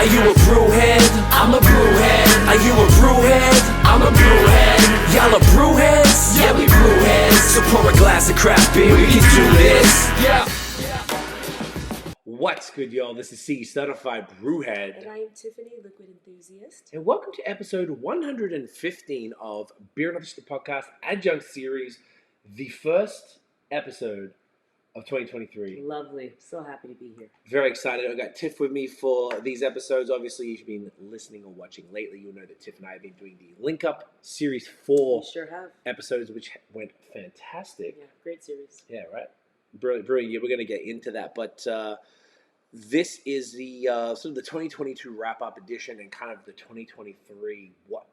Are you a brewhead? I'm a brewhead. Are you a brewhead? I'm a brewhead. Y'all are brewheads? Yeah, we brewheads. So pour a glass of craft beer, we can do this. Yeah. What's good, y'all? This is Cee, certified brewhead. And I am Tiffany, liquid enthusiast. And welcome to episode 115 of Beer and Other Shit Podcast Adjunct series, the first episode of 2023. Lovely. So happy to be here. Very excited. I got Tiff with me for these episodes. Obviously, if you've been listening or watching lately, you'll know that Tiff and I have been doing the Link Up Series 4 We sure have. episodes, which went fantastic. Yeah, great series. Yeah, right? Brilliant. Yeah, we're going to get into that. But this is the sort of the 2022 wrap-up edition and kind of the 2023, what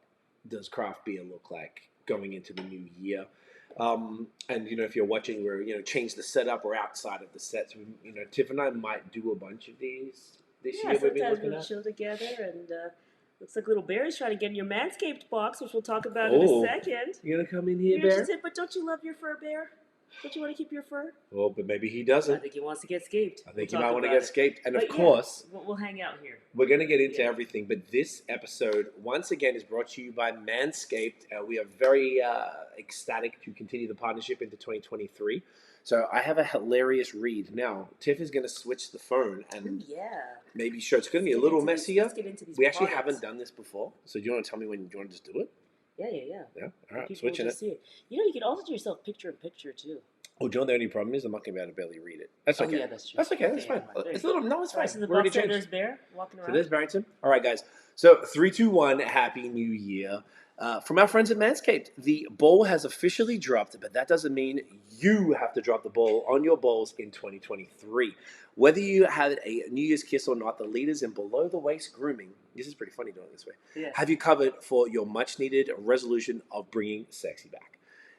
does craft beer look like going into the new year? And, you know, if you're watching, we're, you know, change the setup. We're outside of the sets. You know, Tiff and I might do a bunch of these this year. We've been looking at. Chill together, and looks like little Bear's trying to get in your Manscaped box, which we'll talk about in a second. You gonna come in here, Bear? But don't you love your fur, Bear? Don't you want to keep your fur? Well, but maybe he doesn't. I think he wants to get scaped. I think he might want to get scaped. And but of course, we'll hang out here. We're going to get into everything. But this episode, once again, is brought to you by Manscaped. We are very ecstatic to continue the partnership into 2023. So I have a hilarious read. Now, Tiff is going to switch the phone and maybe show. It's going to be a little messier. Let's get into these we actually products. haven't done this before. So do you want to tell me when you want to just do it? Yeah. Yeah? All right, People switching will just it. see it. You know, you can also do yourself picture-in-picture, too. Oh, do you know the only problem is? I'm not going to be able to barely read it. That's okay. Oh, yeah, that's true. That's okay. That's fine. It's a little. No, it's fine. So the We're already box set, changed. there's Bear walking around. So there's Barrington. All right, guys. So 3, 2, 1. Happy New Year. From our friends at Manscaped, the ball has officially dropped, but that doesn't mean you have to drop the ball on your balls in 2023. Whether you had a New Year's kiss or not, the leaders in below-the-waist grooming, this is pretty funny doing it this way, have you covered for your much-needed resolution of bringing sexy back.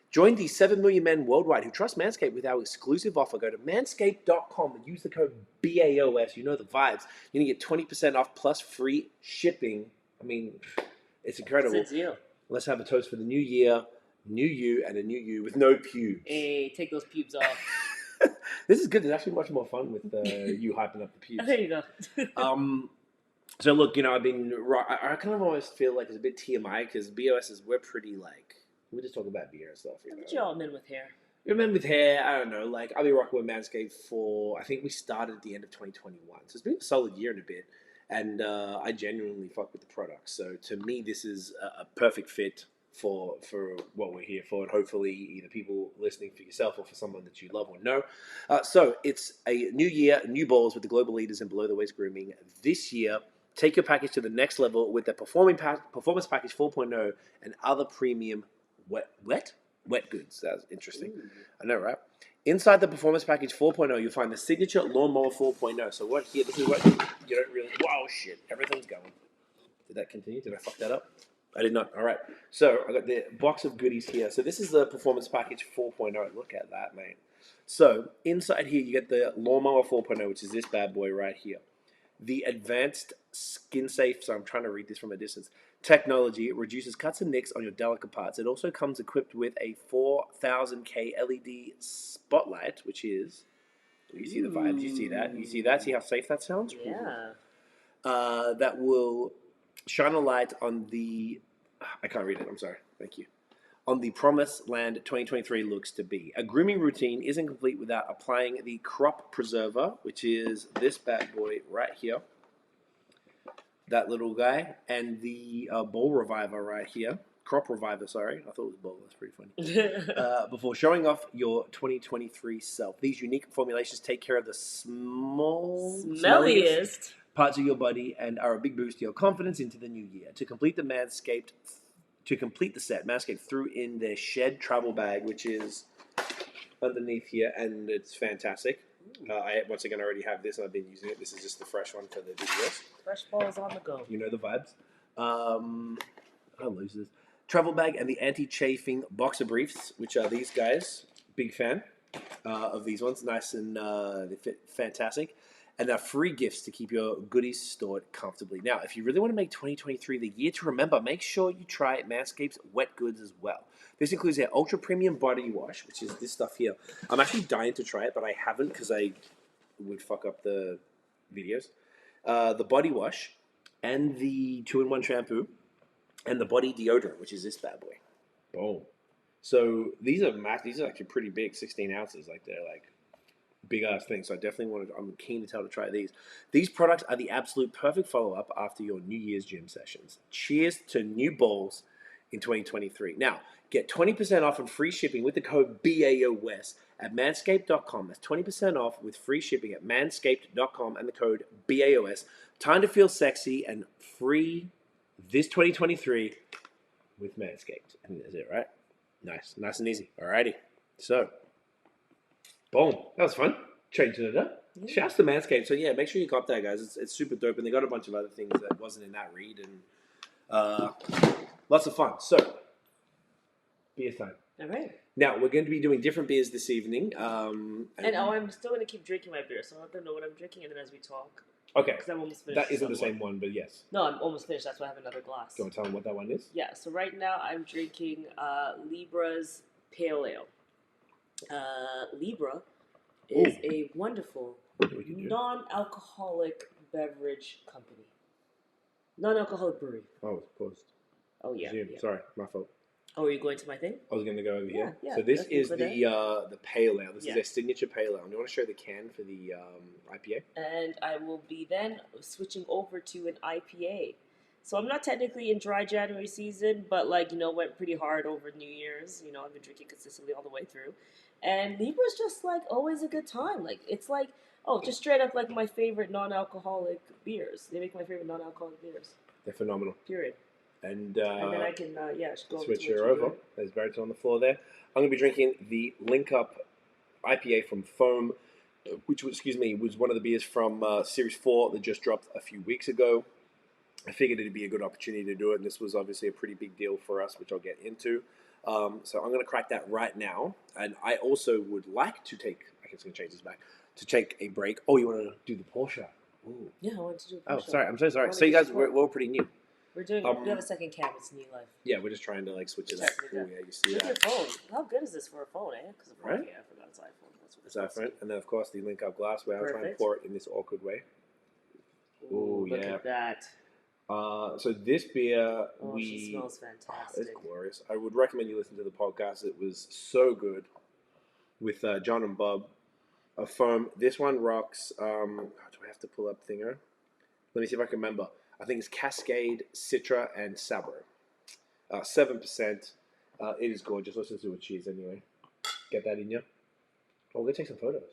Join the 7 million men worldwide who trust Manscaped with our exclusive offer. Go to manscaped.com and use the code BAOS. You know the vibes. You're going to get 20% off plus free shipping. I mean, it's incredible. It's a deal. Let's have a toast for the new year, new you, and a new you with no pubes. Hey, take those pubes off. This is good. It's actually much more fun with you hyping up the pubes. There you go. So look, you know, I kind of always feel like it's a bit TMI because BOS we're pretty like, we just talk about beer and stuff. But you're all men with hair. You're men with hair, I don't know, like I'll be rocking with Manscaped for, I think we started at the end of 2021. So it's been a solid year and a bit. And I genuinely fuck with the product. So to me, this is a perfect fit for what we're here for. And hopefully either people listening for yourself or for someone that you love or know. So it's a new year, new balls with the global leaders in below-the-waist grooming. This year, take your package to the next level with the Performance Package 4.0 and other premium wet goods. That's interesting. Ooh. I know, right? Inside the Performance Package 4.0, you'll find the signature Lawnmower 4.0. So what here? This is what you don't really. Wow, shit! Everything's going. Did that continue? Did I fuck that up? I did not. All right. So I got the box of goodies here. So this is the Performance Package 4.0. Look at that, mate. So inside here, you get the Lawnmower 4.0, which is this bad boy right here. The advanced skin safe. So I'm trying to read this from a distance. Technology. It reduces cuts and nicks on your delicate parts. It also comes equipped with a 4000K LED spotlight, which is, you see the vibes, you see that, see how safe that sounds? Yeah. That will shine a light on the, I can't read it, I'm sorry, thank you. On the Promised Land 2023 looks to be. A grooming routine isn't complete without applying the Crop Preserver, which is this bad boy right here. That little guy, and the Ball Reviver right here. Crop Reviver, sorry. I thought it was Ball. That's pretty funny. Before showing off your 2023 self. These unique formulations take care of the smelliest parts of your body and are a big boost to your confidence into the new year. To complete the set, Manscaped threw in their Shed travel bag, which is underneath here, and it's fantastic. I once again already have this and I've been using it. This is just the fresh one for the videos. Fresh balls on the go. You know the vibes. I'll lose this. Travel bag and the anti-chafing boxer briefs, which are these guys. Big fan of these ones. Nice and they fit fantastic. And they're free gifts to keep your goodies stored comfortably. Now, if you really want to make 2023 the year to remember, make sure you try Manscaped's wet goods as well. This includes their ultra premium body wash, which is this stuff here. I'm actually dying to try it, but I haven't because I would fuck up the videos. The body wash and the 2-in-1 shampoo, and the body deodorant, which is this bad boy. Boom. So these are actually pretty big, 16 ounces. Like they're like big ass things. So I definitely I'm keen to tell to try these. These products are the absolute perfect follow up after your New Year's gym sessions. Cheers to new balls in 2023. Now, get 20% off and free shipping with the code BAOS at manscaped.com. That's 20% off with free shipping at manscaped.com and the code BAOS. Time to feel sexy and free this 2023 with Manscaped. I think that's it, right? Nice and easy. Alrighty. So, boom. That was fun. Changing it up. Yeah. Shouts to Manscaped. So yeah, make sure you cop that, guys. It's super dope, and they got a bunch of other things that wasn't in that read, and lots of fun. So, beer time. All right. Now we're going to be doing different beers this evening. I'm still going to keep drinking my beer, so I'll let them know what I'm drinking, and then as we talk. Okay. Because I'm almost finished. That isn't the same one, but yes. No, I'm almost finished. That's why I have another glass. Do you want to tell them what that one is? Yeah. So right now I'm drinking Libra's Pale Ale. Libra is a wonderful non-alcoholic beverage company. Non-alcoholic brewery. Oh, it's closed. Oh yeah. Sorry, my fault. Oh, are you going to my thing? I was going to go over here. Yeah, so this is the pale ale. This is their signature pale ale. And you want to show the can for the IPA? And I will be then switching over to an IPA. So I'm not technically in dry January season, but went pretty hard over New Year's. I've been drinking consistently all the way through. And Libra's just always a good time. It's just straight up my favorite non-alcoholic beers. They make my favorite non-alcoholic beers. They're phenomenal. Period. And then I can go switch her over. There's Barrett's on the floor there. I'm going to be drinking the Link Up IPA from Foam, which was one of the beers from Series 4 that just dropped a few weeks ago. I figured it'd be a good opportunity to do it, and this was obviously a pretty big deal for us, which I'll get into. So I'm going to crack that right now, and I also would like to take, I guess I'm going to change this back, to take a break. Oh, you want to do the pour shot? Ooh. Yeah, I want to do the pour shot. Oh, sorry, I'm so sorry. So you guys, we're all pretty new. We're doing we have a second cam. It's new life. Yeah, we're just trying to switch it up. Cool, yeah, you see Look that. at your phone. How good is this for a phone, eh? Because right? Yeah, I forgot it's iPhone. It's iPhone, and then of course the Link Up glassware. I'll try and pour it in this awkward way. Ooh, look at that. So this beer, she smells fantastic. It's glorious. I would recommend you listen to the podcast. It was so good with John and Bob of Foam. This one rocks. Do I have to pull up Thinger? Let me see if I can remember. I think it's Cascade, Citra, and Sabro. 7%. It is gorgeous. Let's just do a cheers anyway. Get that in you. Oh, we're going to take some photos.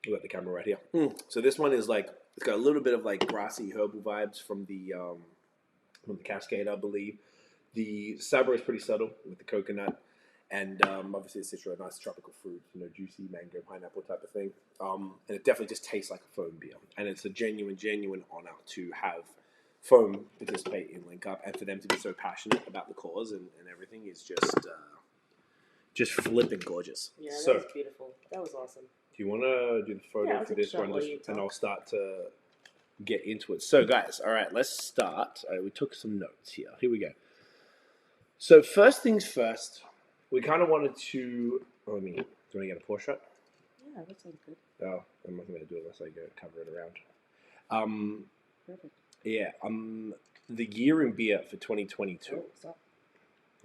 We got the camera right here. So this one is it's got a little bit of grassy herbal vibes from the Cascade, I believe. The Sabro is pretty subtle with the coconut. And obviously the Citra, a nice tropical fruit, juicy mango, pineapple type of thing. And it definitely just tastes like a Foam beer. And it's a genuine honor to have Foam participate in Link Up, and for them to be so passionate about the cause and everything is just flipping gorgeous. Yeah, that was beautiful. That was awesome. Do you want to do the photo for this one, and I'll start to get into it. So guys, all right, let's start. We took some notes here. Here we go. So first things first. We kind of wanted to. Do you want to get a pour shot? Yeah, that sounds good. Oh, I'm not going to do it unless I go cover it around. Perfect. Yeah. The year in beer for 2022. Oh, stop.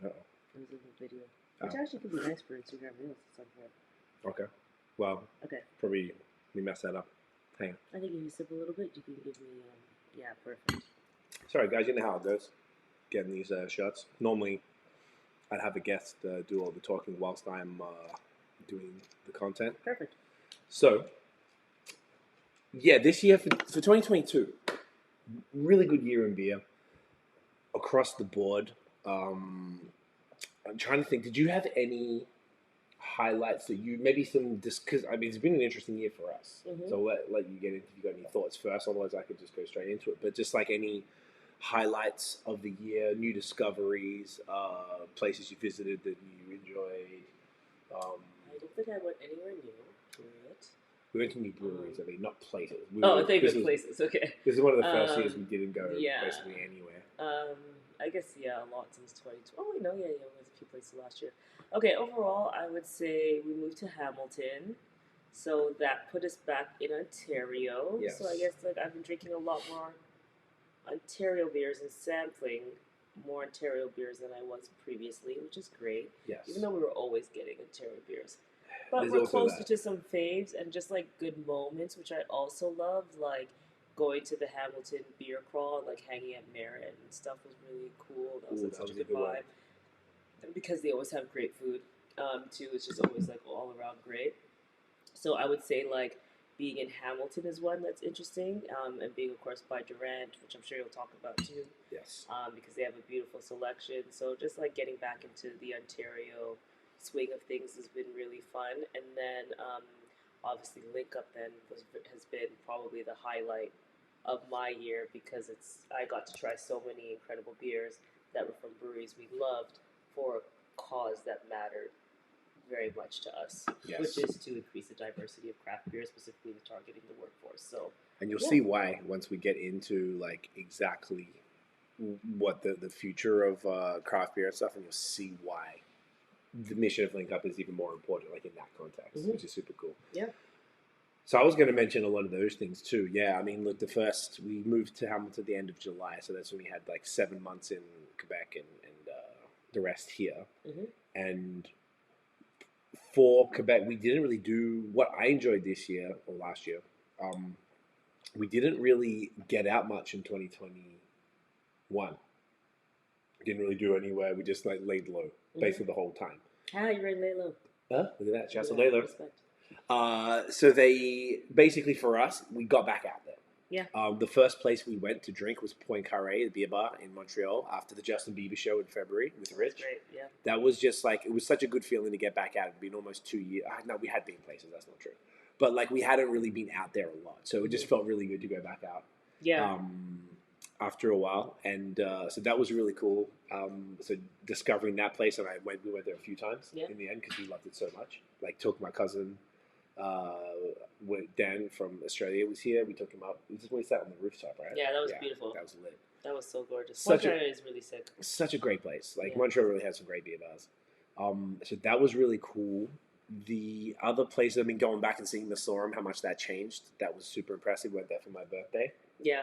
Uh-oh. It was in the video. Which actually could be nice for Instagram Reels at some point. Okay. Well. Okay. Probably we messed that up. Hang on. I think if you sip a little bit, you can give me. Yeah, perfect. Sorry, guys. You know how it goes. Getting these shots. Normally, I'd have a guest do all the talking whilst I'm doing the content. Perfect. So, yeah, this year for 2022, really good year in beer across the board. I'm trying to think. Did you have any highlights that maybe some? Because it's been an interesting year for us. Mm-hmm. So let you get into if you got any thoughts first. Otherwise, I could just go straight into it. But just any highlights of the year, new discoveries, places you visited that you enjoyed. I don't think I went anywhere new. We went to new breweries. Not places. I think it was places. Okay. This is one of the first years we didn't go basically anywhere. I guess a lot since 2020. Oh wait, no, there was a few places last year. Okay, overall, I would say we moved to Hamilton. So that put us back in Ontario. Yes. So I guess like I've been drinking a lot more Ontario beers and sampling more Ontario beers than I was previously, which is great. Yes. Even though we were always getting Ontario beers. But There's we're also closer that. to some faves and just like good moments, which I also love, like going to the Hamilton beer crawl and like hanging at Merritt and stuff was really cool. That was like such a good one. vibe. And because they always have great food, too. It's just always like all around great. So I would say like being in Hamilton is one that's interesting, and being of course by Durant, which I'm sure you'll talk about too, Yes. because they have a beautiful selection. So just like getting back into the Ontario swing of things has been really fun. And then obviously Link Up then has been probably the highlight of my year because I got to try so many incredible beers that were from breweries we loved for a cause that mattered very much to us, Yes. which is to increase the diversity of craft beer, specifically targeting the workforce. So, And you'll Yeah. see why once we get into like exactly what the future of craft beer and stuff, and you'll see why the mission of Link Up is even more important, like in that context, Mhm. which is super cool. Yeah. So I was going to mention a lot of those things too. Yeah, I mean, look, we moved to Hamilton at the end of July, so that's when we had like 7 months in Quebec and the rest here. Mhm. And for Quebec, we didn't really do what I enjoyed this year or last year. We didn't really get out much in 2021. Didn't really do anywhere. We just like laid low basically the whole time. You ready to lay low? Huh? Look at that. Shouts to Yeah, lay low. respect. So they basically for us, we got back out there. Yeah. The first place we went to drink was Point Carré, the beer bar in Montreal, after the Justin Bieber show in February with Rich. That's great. Yeah. That was just like, it was such a good feeling to get back out. It'd been almost 2 years. No, we had been places, that's not true. But like we hadn't really been out there a lot. So it just felt really good to go back out. Yeah. After a while. And so that was really cool. So discovering that place, and we went there a few times in the end because we loved it so much. Like took my cousin, Dan from Australia was here. We took him up. We sat on the rooftop, right? Yeah, that was beautiful. That was lit. That was so gorgeous. Montreal is really sick. Such a great place. Like Yeah. Montreal really has some great beer bars. So that was really cool. The other place, I mean, going back and seeing the Sorum, how much that changed, that was super impressive. Went there for my birthday. Yeah.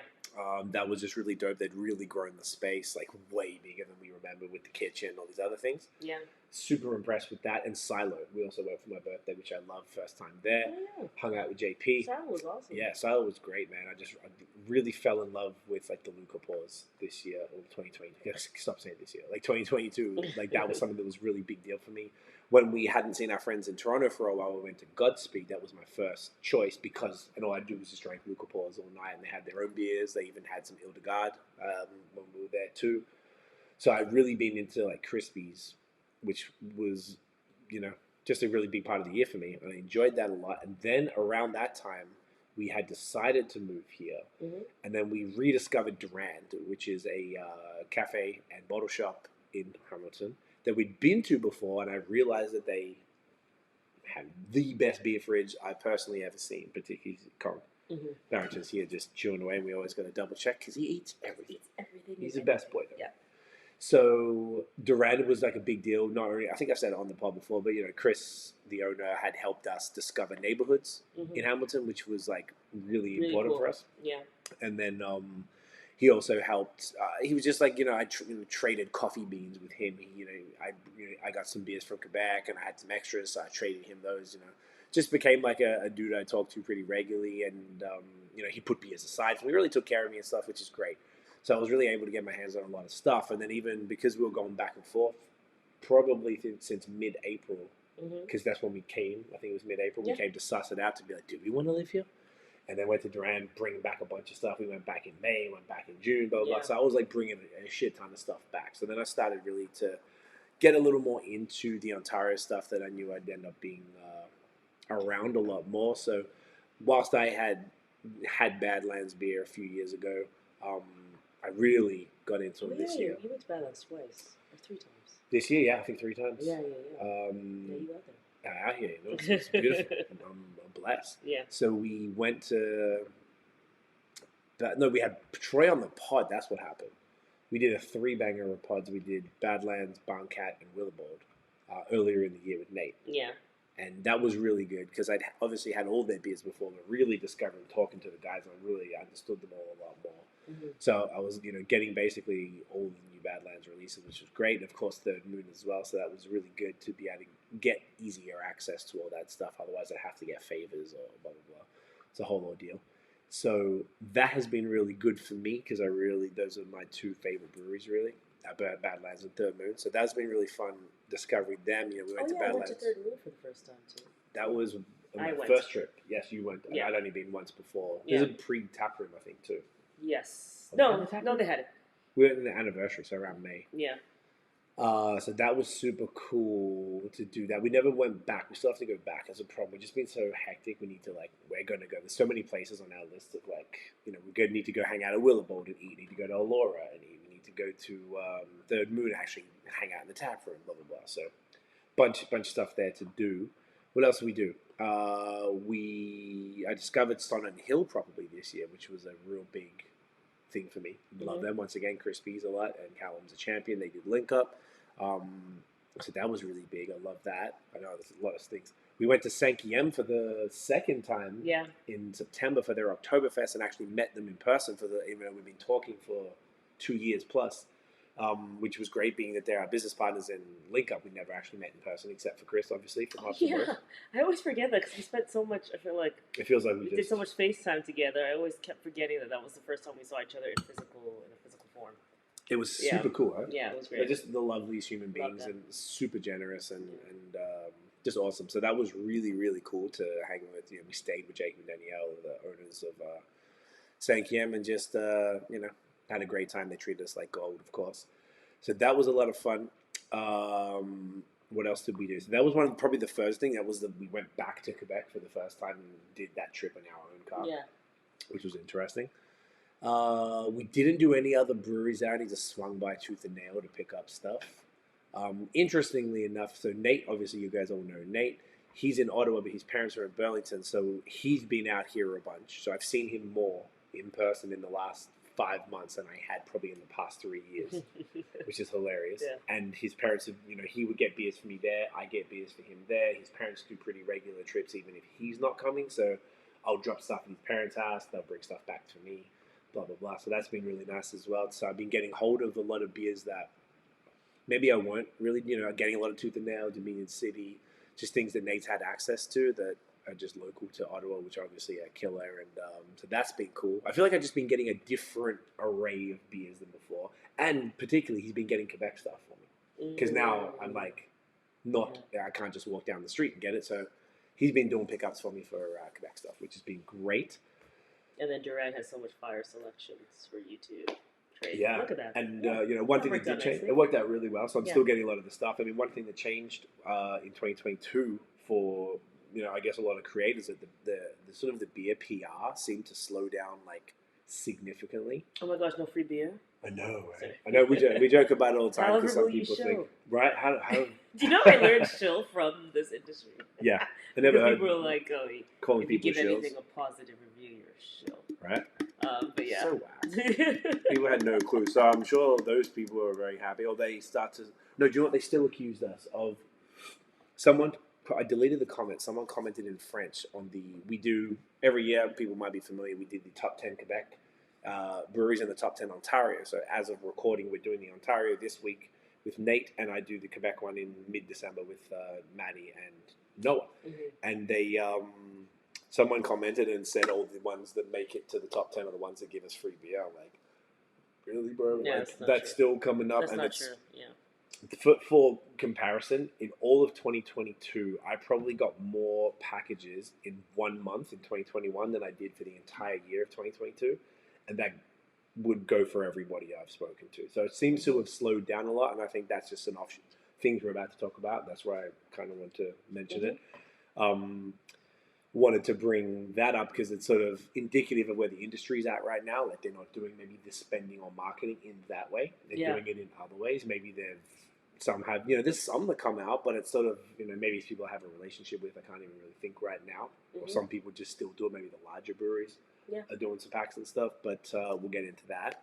That was just really dope. They'd really grown the space like way bigger than we remember with the kitchen and all these other things. Yeah. Super impressed with that. And Silo, we also went for my birthday, which I loved. First time there. Oh, yeah. Hung out with JP. Silo was awesome. Yeah, Silo was great, man. I really fell in love with like the Luca Pause this year, or 2020. Stop saying this year. Like 2022. Like that was something that was really big deal for me. When we hadn't seen our friends in Toronto for a while, we went to Godspeed. That was my first choice because, and all I do was just drink Luca Pause all night, and they had their own beers. They even had some Hildegard when we were there too. So I've really been into like Crispies, which was, just a really big part of the year for me. And I enjoyed that a lot. And then around that time, we had decided to move here. Mm-hmm. And then we rediscovered Durand, which is a cafe and bottle shop in Hamilton that we'd been to before. And I realized that they had the best beer fridge I've personally ever seen, particularly Kong. Mm-hmm. Barrington's here just chewing away. And we always got to double check because he eats everything. He's the and best boy, though. Yeah. So Durand was like a big deal. Not only, I think I've said it on the pod before, but Chris, the owner, had helped us discover neighborhoods in Hamilton, which was like really important cool. for us. Yeah. And then he also helped. He was just like I traded coffee beans with him. I got some beers from Quebec and I had some extras, so I traded him those. Just became like a dude I talked to pretty regularly, and he put beers aside for me. He really took care of me and stuff, which is great. So I was really able to get my hands on a lot of stuff. And then even because we were going back and forth, probably since mid-April, because that's when we came. I think it was mid-April. Yeah. We came to suss it out to be like, do we want to live here? And then went to Durand, bringing back a bunch of stuff. We went back in May, went back in June, blah, blah, blah. So I was like bringing a shit ton of stuff back. So then I started really to get a little more into the Ontario stuff that I knew I'd end up being around a lot more. So whilst I had Badlands beer a few years ago, I really got into it this year. You went to Badlands twice or 3 times. This year, yeah, I think 3 times. Yeah. Yeah, you got there. Out here, it's beautiful. I'm blessed. Yeah. So we went to. We had Troy on the pod. That's what happened. We did a 3-banger of pods. We did Badlands, Barncat, and Willibald earlier in the year with Nate. Yeah. And that was really good because I'd obviously had all their beers before, but really discovering, talking to the guys, I really understood them all a lot more. Mm-hmm. So I was, getting basically all the new Badlands releases, which was great. And of course, Third Moon as well. So that was really good to be able to get easier access to all that stuff. Otherwise, I'd have to get favors or blah, blah, blah. It's a whole ordeal. So that has been really good for me because those are my two favorite breweries, really. Badlands and Third Moon. So that's been really fun discovering them. We went to Badlands. I went to Third Moon for the first time too. That was my went. first trip. Yes, you went. Yeah. I'd only been once before. Yeah. There's a pre-tap room, I think, too. Yes. Oh, No, they had it. We went in the anniversary, so around May. Yeah. So that was super cool to do that. We never went back. We still have to go back as a problem. We've just been so hectic. We need to we're going to go. There's so many places on our list of we're going to need to go hang out at Willowbold and eat. We need to go to Allura and eat. We need to go to Third Moon and actually hang out in the tap room, blah, blah, blah. So bunch of stuff there to do. What else did we do? I discovered Sonnet Hill probably this year, which was a real big thing for me. Love them once again. Crispies a lot, and Callum's a champion. They did Link Up, so that was really big. I love that. I know there's a lot of things. We went to Sankiem for the second time in September for their Oktoberfest, and actually met them in person even though we've been talking for 2 years plus. Which was great, being that they're our business partners in Link Up. We never actually met in person, except for Chris, obviously, from Hops and Works. I always forget that because we spent so much. I feel like it feels like we did so much FaceTime together. I always kept forgetting that was the first time we saw each other in a physical form. It was super cool, huh? Yeah, it was great. They're just the loveliest human beings and super generous and just awesome. So that was really, really cool to hang with. We stayed with Jake and Danielle, the owners of Sankiem, and just had a great time. They treated us like gold, of course. So that was a lot of fun. What else did we do? So that was probably the first thing. We went back to Quebec for the first time and did that trip in our own car, which was interesting. We didn't do any other breweries out. He just swung by tooth and nail to pick up stuff. Interestingly enough, so Nate, obviously you guys all know Nate. He's in Ottawa, but his parents are in Burlington, so he's been out here a bunch. So I've seen him more in person in the last 5 months than I had probably in the past 3 years, which is hilarious. Yeah. And his parents have, he would get beers for me there. I get beers for him there. His parents do pretty regular trips, even if he's not coming. So I'll drop stuff at his parents' house. They'll bring stuff back to me, blah, blah, blah. So that's been really nice as well. So I've been getting hold of a lot of beers that maybe I weren't really, getting a lot of Tooth and Nail, Dominion City, just things that Nate's had access to that are just local to Ottawa, which are obviously a killer, and so that's been cool. I feel like I've just been getting a different array of beers than before, and particularly he's been getting Quebec stuff for me, because now I'm I can't just walk down the street and get it, so he's been doing pickups for me for Quebec stuff, which has been great. And then Durant has so much fire selections for you to trade. Yeah, look at that. And one thing that did change, it worked out really well, so I'm still getting a lot of the stuff. I mean, one thing that changed in 2022 for I guess a lot of creators, that the sort of the beer PR seemed to slow down significantly. Oh my gosh, no free beer? I know, right? I know we joke about it all the time because some people think, right? How do you know I learned shill from this industry? Yeah, I never heard people are like, calling if people you give shills. anything a positive review, you're shill. Right? But yeah. So wow. People had no clue. So I'm sure those people are very happy. Or they start to... No, do you know what? They still accused us of... I deleted the comment. Someone commented in French on we do, every year, people might be familiar, we did the top 10 Quebec breweries in the top 10 Ontario. So as of recording, we're doing the Ontario this week with Nate, and I do the Quebec one in mid-December with Maddie and Noah. And they, someone commented and said all the ones that make it to the top 10 are the ones that give us free beer. I'm like, really, bro? Yeah, that's still coming up. That's and not it's true, yeah. For comparison, in all of 2022, I probably got more packages in 1 month in 2021 than I did for the entire year of 2022. And that would go for everybody I've spoken to. So it seems to have slowed down a lot, and I think that's just an option. Things we're about to talk about. That's why I kind of want to mention it. Wanted to bring that up because it's sort of indicative of where the industry's at right now. They're not doing maybe the spending on marketing in that way. They're doing it in other ways. Maybe some have, there's some that come out, but it's sort of, maybe people I have a relationship with, I can't even really think right now. Or some people just still do it. Maybe the larger breweries are doing some packs and stuff, but we'll get into that.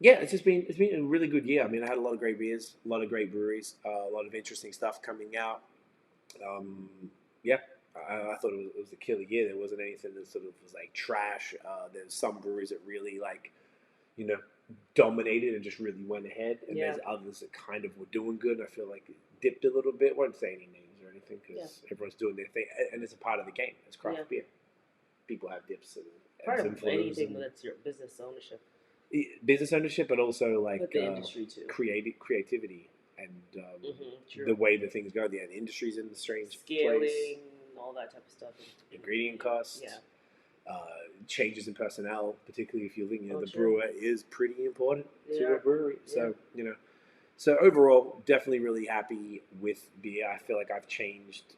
It's been a really good year. I mean, I had a lot of great beers, a lot of great breweries, a lot of interesting stuff coming out. Yeah, I thought it was a killer year. There wasn't anything that sort of was like trash. There's some breweries that really like, you know, dominated and just really went ahead, and Yeah. there's others that kind of were doing good. I feel like it dipped a little bit. Won't say any names or anything because everyone's doing their thing, and it's a part of the game. It's craft beer. People have dips and Part ebbs of and flows anything and that's your business ownership. business ownership, but also like But the industry too. creativity and True. the way that things go. The industry's in the strange Scaling, place. all that type of stuff. Ingredient costs. Yeah. Changes in personnel, particularly if you're thinking Oh, the true. brewer is pretty important to Yeah. a brewery. So Yeah. so overall, definitely really happy with beer. I feel like I've changed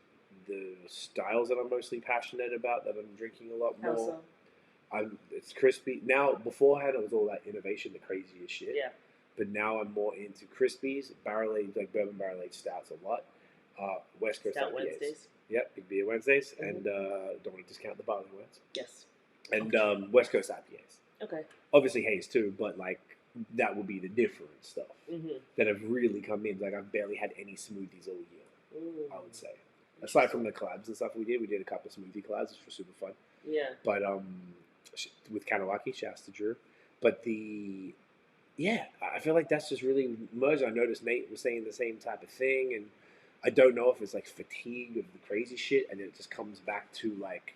the styles that I'm mostly passionate about. That I'm drinking a lot How more. so? It's crispy now. Beforehand, it was all that innovation, the craziest shit. Yeah. But now I'm more into crispies, barrel aged, like bourbon barrel aged stouts a lot. West Coast Stout IPAs. Wednesdays. Yep, big beer Wednesdays, and don't want to discount the barley ones. Yes. And West Coast IPAs. Okay. Obviously haze too, but like that would be the different stuff Mm-hmm. that have really come in. Like I've barely had any smoothies all year, Ooh. I would say. Aside from the collabs and stuff we did a couple of smoothie collabs, which were super fun. Yeah. But with Kanawaki, shouts to Drew. But I feel like that's just really merged. I noticed Nate was saying the same type of thing, and I don't know if it's like fatigue of the crazy shit, and it just comes back to like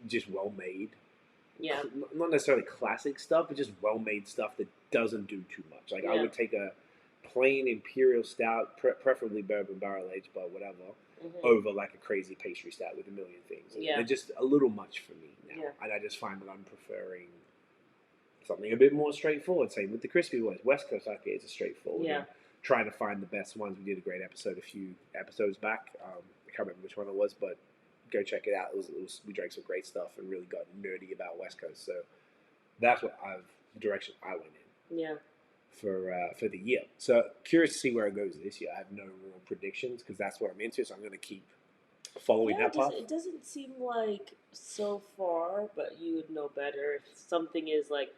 just well made. Yeah. Not necessarily classic stuff, but just well made stuff that doesn't do too much. Like I would take a plain imperial stout, preferably bourbon barrel aged, but whatever, over like a crazy pastry stout with a million things. And they're just a little much for me now, and I just find that I'm preferring something a bit more straightforward. Same with the crispy ones. West Coast IPAs are straightforward. Yeah. And trying to find the best ones. We did a great episode a few episodes back. I can't remember which one it was, but go check it out. We drank some great stuff and really got nerdy about West Coast. So that's what the direction I went in. Yeah. For the year. So curious to see where it goes this year. I have no real predictions because that's what I'm into. So I'm going to keep following that path. It doesn't seem like so far, but you would know better if something is like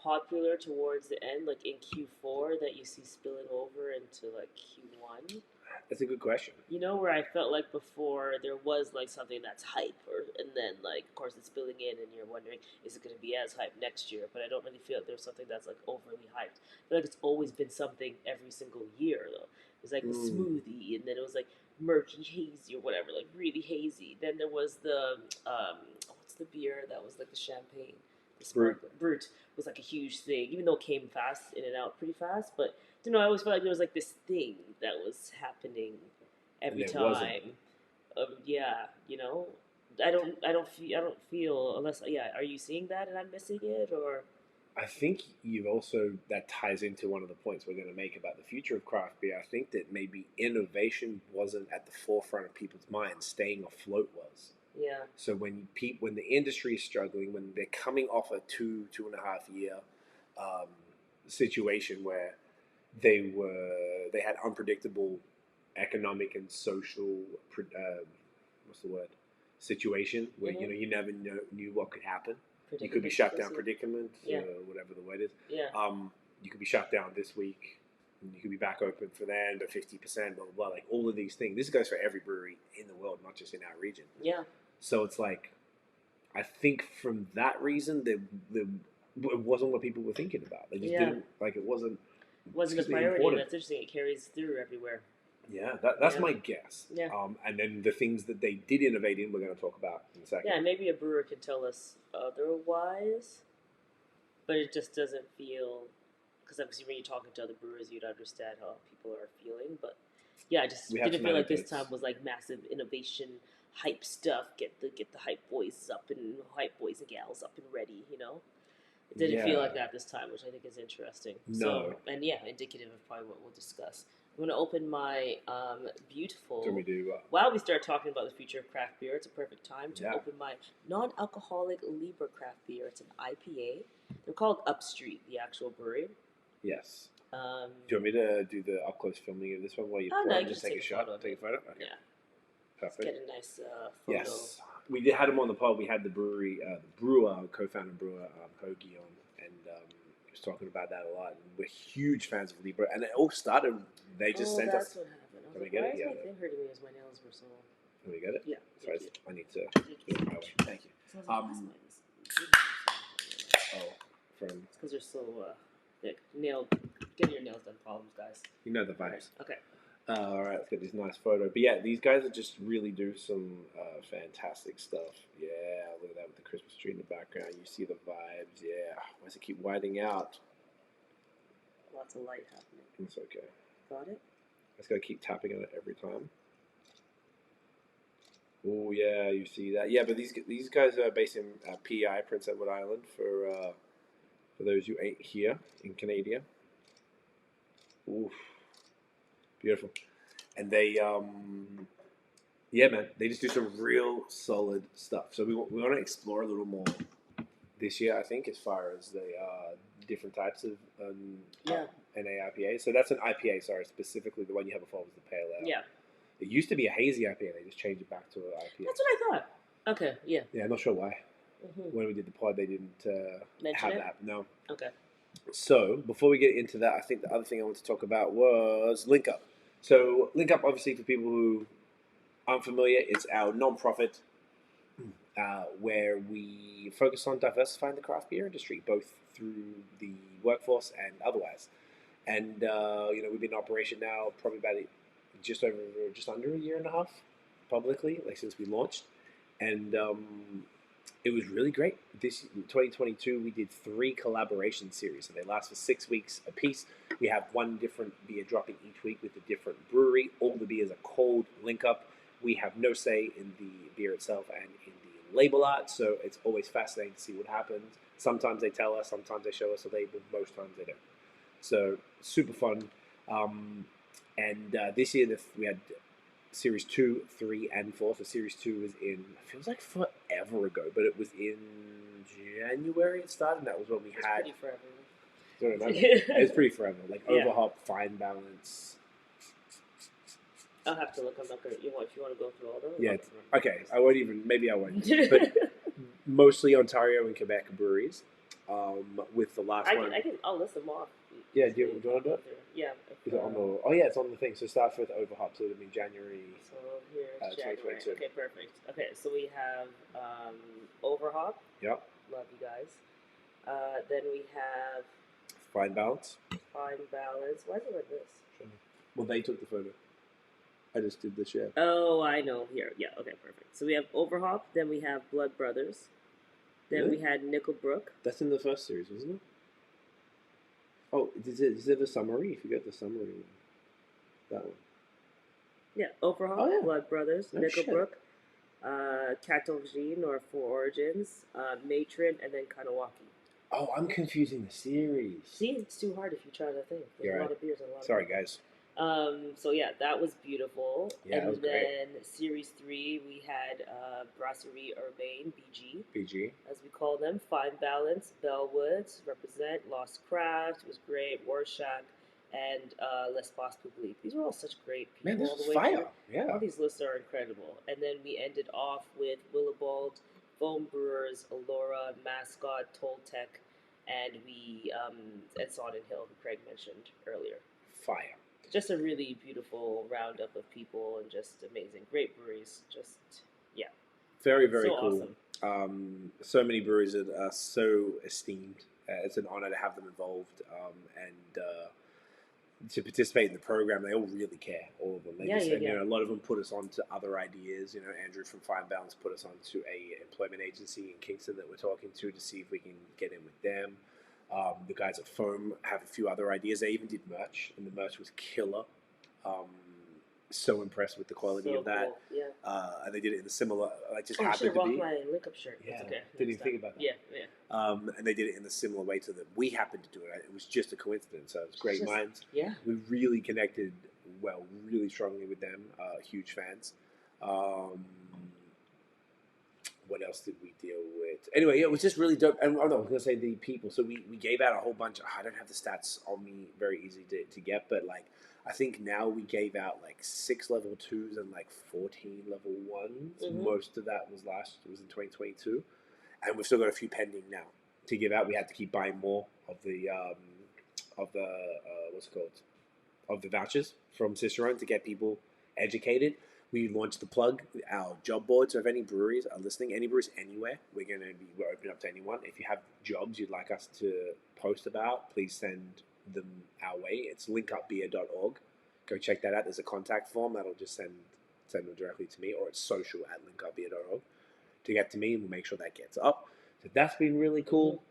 popular towards the end, like in Q4, that you see spilling over into like Q1. That's a good question. You know, where I felt like before there was like something that's hype, and then like of course it's spilling in, and you're wondering is it going to be as hype next year? But I don't really feel like there's something that's like overly hyped. I feel like it's always been something every single year though. It was like the smoothie, and then it was like murky hazy or whatever, like really hazy. Then there was the what's the beer that was like the champagne? Brut was like a huge thing, even though it came fast in and out pretty fast. But I always felt like there was like this thing that was happening every time. Yeah, you know, I don't feel unless Are you seeing that and I'm missing it, or? I think you've also that ties into one of the points we're going to make about the future of craft beer. I think that maybe innovation wasn't at the forefront of people's minds. Staying afloat was. Yeah. So when the industry is struggling, when they're coming off a 2.5 year situation where they had unpredictable economic and social situation where you never knew what could happen. You could be shut down, predicament, whatever the word is. Yeah. You could be shut down this week. And you could be back open for then, but 50%, blah, blah, blah. Like all of these things. This goes for every brewery in the world, not just in our region. Yeah. So it's like, I think from that reason, it wasn't what people were thinking about. They just didn't, like, it wasn't a priority. Important. That's interesting. It carries through everywhere. Yeah, that's my guess. Yeah. And then the things that they did innovate in, we're going to talk about in a second. Yeah, maybe a brewer can tell us otherwise, but it just doesn't feel, because obviously when you're talking to other brewers, you'd understand how people are feeling. But yeah, I just didn't feel like this time was like massive innovation, hype stuff. Get the hype boys up and hype boys and gals up and ready. You know, it didn't feel like that this time, which I think is interesting. No. So, and indicative of probably what we'll discuss. I'm going to open my beautiful... So we do... while we start talking about the future of craft beer, it's a perfect time to open my non-alcoholic Libra craft beer. It's an IPA. They're called Upstreet, the actual brewery. Yes. Do you want me to do the up-close filming of this one while you pour it and just take a shot? Take a photo? Okay. Yeah. Perfect. Let's get a nice photo. Yes. We had him on the pod. We had the brewery, the brewer, co-founder brewer, Hoagie on, and he was talking about that a lot. And we're huge fans of Libra, and it all started. They just sent us. That's what happened. was Can we like, get why it? is Yeah. my thing hurting me as my nails were so... Can we get it? Yeah. Sorry, Thank you. I need to. Thank you. Thank you. So I was like, why is mine this big nails? Oh, from It's because they're so thick. Getting your nails done problems, guys. you know the vibes. Okay. All right, let's get this nice photo. But yeah, these guys are just really do some fantastic stuff. Yeah, look at that with the Christmas tree in the background. You see the vibes. Yeah, why does it keep widening out? Lots of light happening. It's okay. Got it? I just gotta keep tapping on it every time. Oh yeah, you see that? Yeah, but these guys are based in PEI, Prince Edward Island. For those who ain't here in Canada. Oof, beautiful. And they yeah, man, they just do some real solid stuff. So we want to explore a little more this year, I think, as far as the different types of NA So that's an IPA, sorry, specifically the one you have before was the pale ale. Yeah. It used to be a hazy IPA. They just changed it back to an IPA. That's what I thought. Okay, yeah. Yeah, I'm not sure why. Mm-hmm. When we did the pod, they didn't have that. No. Okay. So before we get into that, I think the other thing I want to talk about was Link Up. So Link Up, obviously, for people who aren't familiar, it's our non-profit where we focus on diversifying the craft beer industry, both through the workforce and otherwise. And we've been in operation now probably about just under a year and a half publicly, like since we launched, and it was really great. This 2022, we did 3 collaboration series, and they last for 6 weeks a piece. We have one different beer dropping each week with a different brewery. All the beers are cold Link Up. We have no say in the beer itself and in the label art, so it's always fascinating to see what happens. Sometimes they tell us, sometimes they show us a label, most times they don't. So super fun. And this year we had Series 2, 3, and 4. So Series 2 was in, it feels like forever ago, but it was in January it started, and that was when we had... Pretty forever. Don't remember. It was pretty forever. Like Overhop, Fine Balance. I'll have to look. I'm not going to... If you want to go through all those? Yeah, okay. I won't even... Maybe I won't. But mostly Ontario and Quebec breweries. With the last one... I'll list them off. Yeah, do you want to do it? Yeah. Is it on the... Oh, yeah, it's on the thing. So it starts with Overhop, so it'll be January... So here's January. 2022. Okay, perfect. Okay, so we have Overhop. Yep. Love you guys. Then we have Fine Balance. Fine Balance. Why is it like this? Well, they took the photo. I just did this, yeah. Oh, I know. Here. Yeah, okay, perfect. So we have Overhop. Then we have Blood Brothers. Then Really? we had Nickelbrook. That's in the first series, wasn't it? Oh, is it the summary? If you get the summary one. That one. Yeah, Overhop, Oh, yeah. Blood Brothers, No Nickelbrook, Catovgene, or Four Origins, Matron, and then Kanawaki. Oh, I'm confusing the series. See, it's too hard if you try the thing. There's You're a lot right. of beers and a lot Sorry, of beers. guys. So yeah, that was beautiful. Yeah, and that was then Series 3, we had Brasserie Urbane, BG, PG. as we call them, Fine Balance, Bellwoods, Represent, Lost Craft, was great, Warshak, and L'Espace Public. These were all such great people. Man, this all was the way fire. through. Yeah. All these lists are incredible. And then we ended off with Willibald, Foam Brewers, Allura, Mascot, Toltec, and and Sonnet Hill, who Craig mentioned earlier. Fire. Just a really beautiful roundup of people and just amazing. Great breweries. Just, yeah. Very, very So cool. awesome. So many breweries that are so esteemed. It's an honor to have them involved and to participate in the program. They all really care, all of them. They a lot of them put us on to other ideas. You know, Andrew from Fine Balance put us on to a employment agency in Kingston that we're talking to see if we can get in with them. The guys at Foam have a few other ideas. They even did merch, and the merch was killer. So impressed with the quality of that. Cool. Yeah. And they did it in a similar, like just I happened should to rock be. my Link Up shirt. Yeah, That's okay. didn't even think about that. Yeah, yeah. And they did it in a similar way to that we happened to do it. It was just a coincidence. So it was great minds. Yeah. We really connected really strongly with them. Huge fans. What else did we deal with? Anyway, yeah, it was just really dope. And I was going to say the people. So we gave out a whole bunch. I don't have the stats on me very easy to get, but like I think now we gave out like 6 level 2s and like 14 level 1s. Mm-hmm. Most of that was in 2022. And we've still got a few pending now to give out. We had to keep buying more of the what's it called? of the vouchers from Cicerone to get people educated. We launched the plug, our job board. So if any breweries are listening, any breweries anywhere, we're open up to anyone. If you have jobs you'd like us to post about, please send them our way. It's linkupbeer.org. Go check that out. There's a contact form that'll just send them directly to me, or it's social@linkupbeer.org to get to me, and we'll make sure that gets up. So that's been really cool.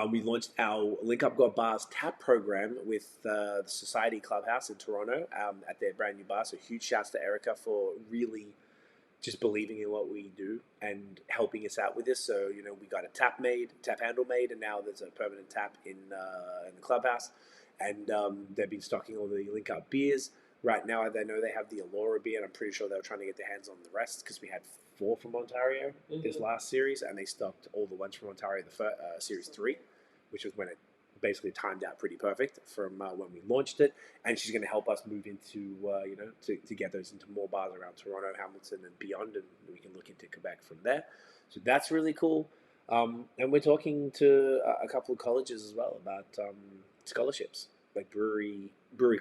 We launched our Link Up Bars tap program with the Society Clubhouse in Toronto at their brand new bar. So huge shouts to Erica for really just believing in what we do and helping us out with this. So, we got a tap handle made, and now there's a permanent tap in the clubhouse. And they've been stocking all the Link Up beers. Right now, I know they have the Allura beer, and I'm pretty sure they were trying to get their hands on the rest because we had 4 from Ontario this last series, and they stocked all the ones from Ontario, the series 3, which was when it basically timed out pretty perfect from when we launched it. And she's going to help us move into, to get those into more bars around Toronto, Hamilton, and beyond, and we can look into Quebec from there. So that's really cool. And we're talking to a couple of colleges as well about scholarships, like brewery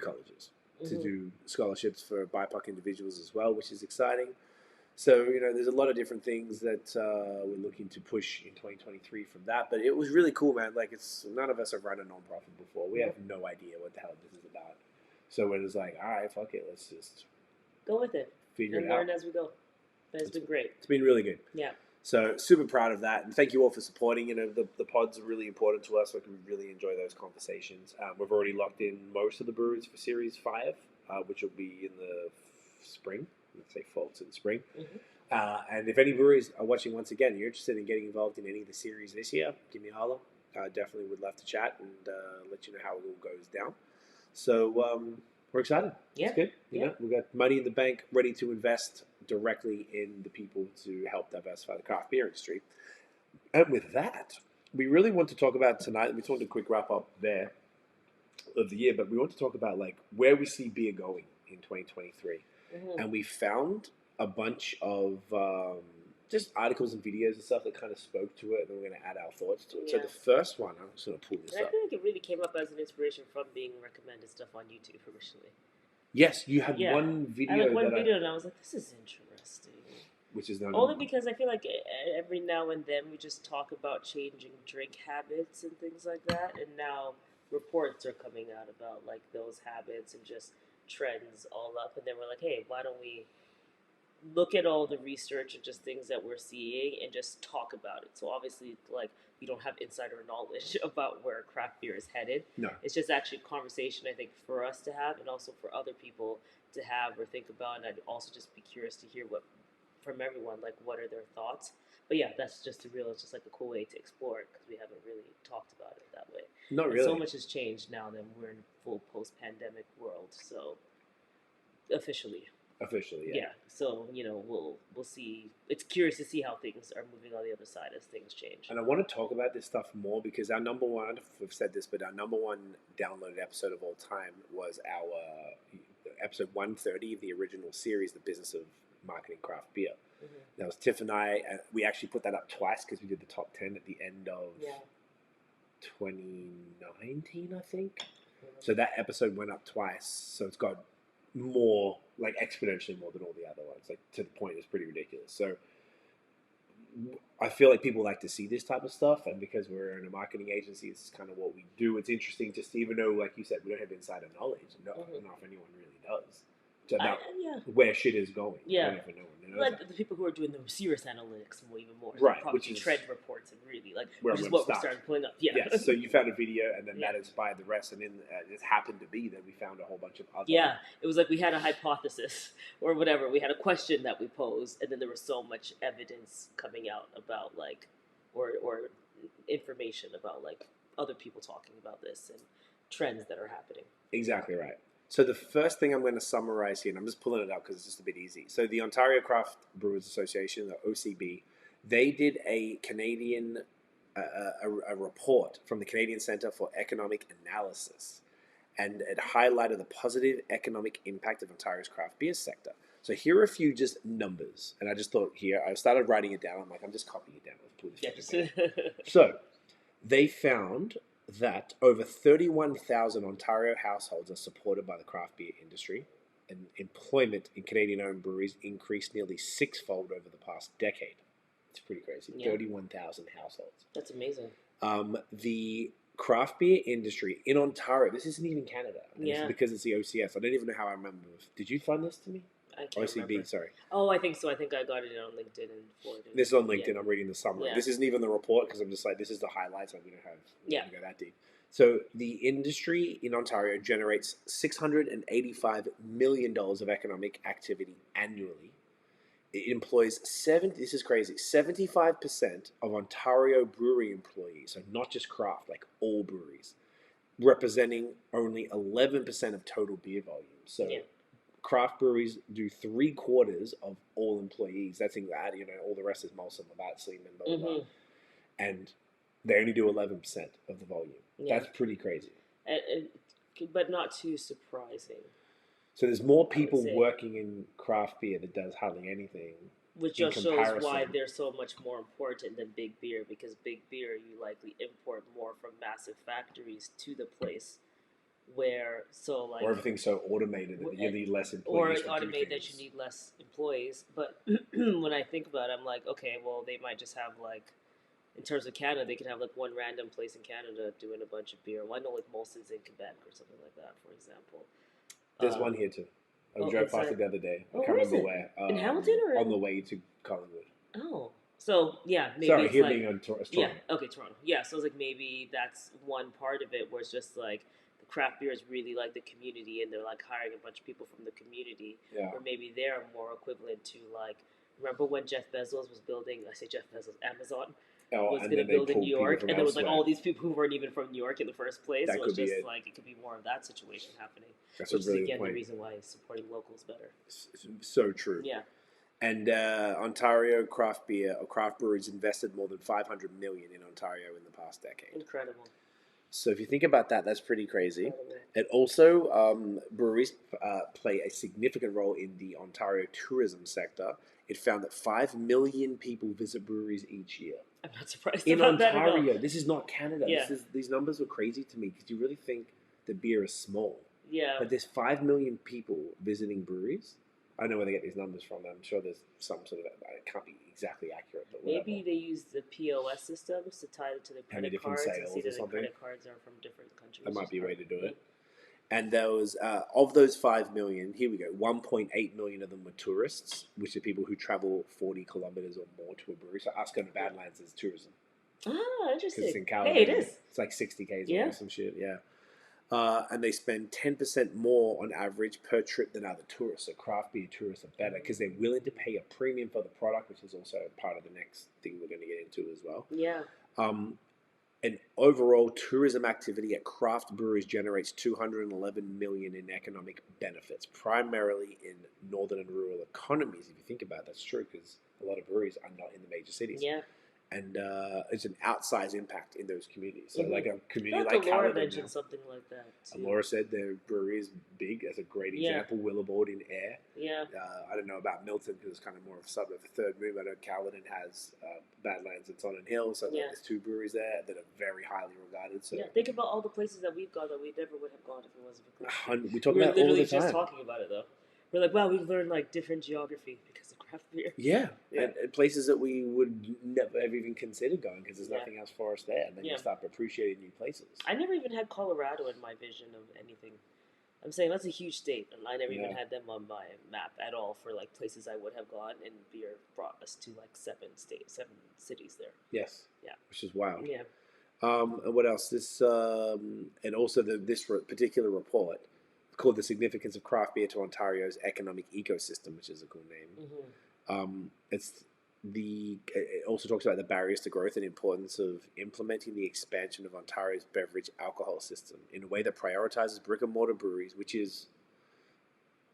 colleges, to do scholarships for BIPOC individuals as well, which is exciting. So, there's a lot of different things that we're looking to push in 2023 from that. But it was really cool, man. Like, none of us have run a nonprofit before. We have no idea what the hell this is about. So it was like, all right, fuck it. Let's just go with it. Figure it and out. learn as we go. It's been great. It's been really good. Yeah. So super proud of that. And thank you all for supporting. The pods are really important to us. Like, we really enjoy those conversations. We've already locked in most of the breweries for Series 5, which will be in the spring. Let's say fall to the spring. And if any breweries are watching, once again, you're interested in getting involved in any of the series this year, give me a holler. Definitely would love to chat and let you know how it all goes down. So we're excited. Yeah. It's good. You know, we've got money in the bank ready to invest directly in the people to help diversify the craft beer industry. And with that, we really want to talk about tonight. We just want a quick wrap up there of the year, but we want to talk about like where we see beer going in 2023. And we found a bunch of just articles and videos and stuff that kind of spoke to it, and we're going to add our thoughts to it. So the first one, I'm just going to pull this up. I feel like it really came up as an inspiration from being recommended stuff on YouTube originally. Yes, you had one video. I had one video, and I was like, "This is interesting." Which is only because I feel like every now and then we just talk about changing drink habits and things like that, and now reports are coming out about like those habits and just trends all up, and then we're like, hey, why don't we look at all the research and just things that we're seeing and just talk about it? So obviously, like, we don't have insider knowledge about where craft beer is headed. No. It's just actually a conversation, I think, for us to have and also for other people to have or think about, and I'd also just be curious to hear from everyone, like, what are their thoughts. But yeah, that's just it's just like a cool way to explore it because we haven't really talked about it that way. Not and really. So much has changed now that we're in a full post-pandemic world. So officially, yeah. So we'll see. It's curious to see how things are moving on the other side as things change. And I want to talk about this stuff more because our number one, I don't know if we've said this, but our number one downloaded episode of all time was our episode 130 of the original series, The Business of Marketing Craft Beer. That was Tiff and I. We actually put that up twice because we did the top 10 at the end of 2019, I think. So that episode went up twice. So it's got more, like exponentially more than all the other ones. Like to the point, it's pretty ridiculous. So I feel like people like to see this type of stuff, and because we're in a marketing agency, this is kind of what we do. It's interesting, just even though, like you said, we don't have insider knowledge. I don't know if anyone really does. About where shit is going. Yeah. I don't even know like the people who are doing the serious analytics even more. Right. Probably which is trend reports and really which is what we started pulling up. Yeah. Yes. So you found a video, and then that inspired the rest, and then it happened to be that we found a whole bunch of other. Yeah. It was like we had a hypothesis or whatever. We had a question that we posed, and then there was so much evidence coming out about like, or information about like other people talking about this and trends that are happening. Exactly right. So the first thing I'm going to summarize here, and I'm just pulling it up because it's just a bit easy. So the Ontario Craft Brewers Association, the OCB, they did a Canadian a report from the Canadian Centre for Economic Analysis, and it highlighted the positive economic impact of Ontario's craft beer sector. So here are a few just numbers, and I just thought here, I started writing it down. I'm like, I'm just copying it down. Let's pull this. So they found that over 31,000 Ontario households are supported by the craft beer industry, and employment in Canadian-owned breweries increased nearly sixfold over the past decade. It's pretty crazy. Yeah. 31,000 households. That's amazing. The craft beer industry in Ontario, this isn't even Canada. And Yeah. It's because it's the OCS. I don't even know how I remember. Did you find this to me? I can't OCB, remember. sorry. Oh, I think so. I think I got it on LinkedIn and forwarded. This is on LinkedIn. I'm reading the summary. Yeah. This isn't even the report because I'm just like, this is the highlights. We Yeah. don't go that deep. So the industry in Ontario generates $685 million of economic activity annually. It employs this is crazy, 75% of Ontario brewery employees, so not just craft, like all breweries, representing only 11% of total beer volume. So Yeah. craft breweries do 3/4 of all employees. That's in that, all the rest is Molson, Labatt, Sleeman, blah, blah, blah. And they only do 11% of the volume. Yeah. That's pretty crazy. But not too surprising. So there's more people say. working in craft beer that does hardly anything. Which in just shows why comparison. they're so much more important than big beer, because big beer you likely import more from massive factories to the place where Or everything's so automated that you need less or employees. it's to do automated that things. you need less employees. But when I think about it, I'm like, okay, well they might just have like, in terms of Canada, they could have like one random place in Canada doing a bunch of beer. Well, I know like Molson's in Quebec or something like that, for example. There's one here too. I drove past it the other day. I can't where is remember it? where. In Hamilton or on the way to Collingwood. Oh, so yeah, maybe Sorry, it's here like, being on Toronto. yeah, okay, Toronto. Yeah, so it's like maybe that's one part of it where it's just like the craft beer is really like the community, and they're like hiring a bunch of people from the community, Yeah. or maybe they're more equivalent to like, remember when Jeff Bezos was building? I say Jeff Bezos, Amazon was and going to then they build in pulled New people York, from and there was like elsewhere. all these people who weren't even from New York in the first place. That So it's could be just it. like it could be more of that situation happening, That's which a is brilliant again point. the reason why supporting locals better. So true. Yeah. And Ontario craft beer or craft breweries invested more than $500 million in Ontario in the past decade. Incredible. So if you think about that, that's pretty crazy. Incredible. And also, breweries play a significant role in the Ontario tourism sector. It found that 5 million people visit breweries each year. I'm not surprised In about that at all. Ontario, this is not Canada. Yeah. These numbers were crazy to me because you really think the beer is small. Yeah. But there's 5 million people visiting breweries. I don't know where they get these numbers from. I'm sure there's some sort of, it can't be exactly accurate, but whatever. Maybe they use the POS systems to tie it to their How many credit different cards and sales see or that the something? credit cards are from different countries. That might be a way to do Yeah. it. And there was, of those 5 million, here we go, 1.8 million of them were tourists, which are people who travel 40 kilometers or more to a brewery. So us going to Badlands is tourism. Ah, Because it's in interesting. California. Hey, it is. It's like 60 Ks Yeah. or some shit, yeah. And they spend 10% more on average per trip than other tourists. So craft beer tourists are better because they're willing to pay a premium for the product, which is also part of the next thing we're going to get into as well. Yeah. And overall, tourism activity at craft breweries generates $211 million in economic benefits, primarily in northern and rural economies. If you think about it, that's true because a lot of breweries are not in the major cities. Yeah. And it's an outsized impact in those communities. So, Mhm. like a I community thought like Laura Caledon. mentioned something like that too. And Laura said their brewery is big. As a great Yeah. example, Willowboard in Ayr. Yeah. I don't know about Milton because it's kind of more of a suburb of Third Move. I know Caledon has Badlands and Sonnet Hill, so Yeah. there's 2 breweries there that are very highly regarded. So Yeah. Think about all the places that we've gone that we never would have gone if it wasn't for craft beer. we talk We were about it all literally the time. just talking about it though. We're like, wow, we've learned like different geography because of craft beer. Yeah, Yeah. And places that we would never have even considered going because there's Yeah. nothing else for us there. And then Yeah. you start appreciating new places. I never even had Colorado in my vision of anything. I'm saying that's a huge state, and I never even Yeah. had them on my map at all for like places I would have gone. And beer brought us to like 7 cities there. Yes. Yeah. Which is wild. Yeah. And what else? This and also this particular report called "The Significance of Craft Beer to Ontario's Economic Ecosystem," which is a cool name. Mm-hmm. It also talks about the barriers to growth and importance of implementing the expansion of Ontario's beverage alcohol system in a way that prioritizes brick and mortar breweries, which is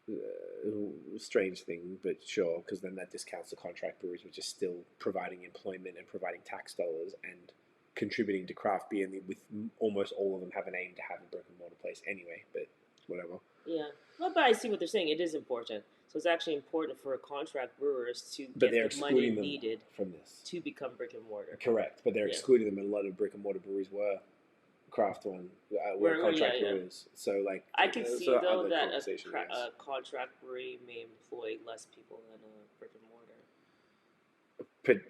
a strange thing, but sure, because then that discounts the contract breweries, which are still providing employment and providing tax dollars and contributing to craft beer. And with almost all of them have an aim to have a brick and mortar place anyway, but whatever. Yeah. Well, but I see what they're saying. It is important. So it's actually important for contract brewers to But they're get the money excluding them needed from this. to become brick and mortar. Correct, but they're Yeah. excluding them, and a lot of brick and mortar breweries were craft one, We're- contract yeah, yeah. brewers. So like, I can there's see sort of though other that conversation, yes. a contract brewery may employ less people than a brick and mortar.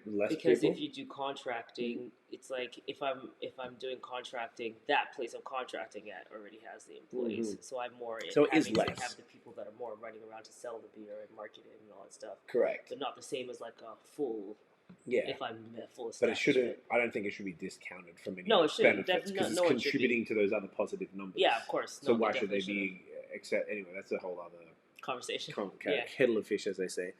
Less Because people. if you do contracting, it's like if I'm doing contracting, that place I'm contracting at already has the employees, so I'm more So it is having to less. have the people that are more running around to sell the beer and market it and all that stuff. Correct. But not the same as like a full. Yeah. If I'm a full. But it shouldn't. I don't think it should be discounted from any No, it shouldn't. benefits because No, it's it should be. contributing to those other positive numbers. Yeah, of course. So No, why should they definitely be? Except anyway, that's a whole other conversation? kettle of fish, as they say.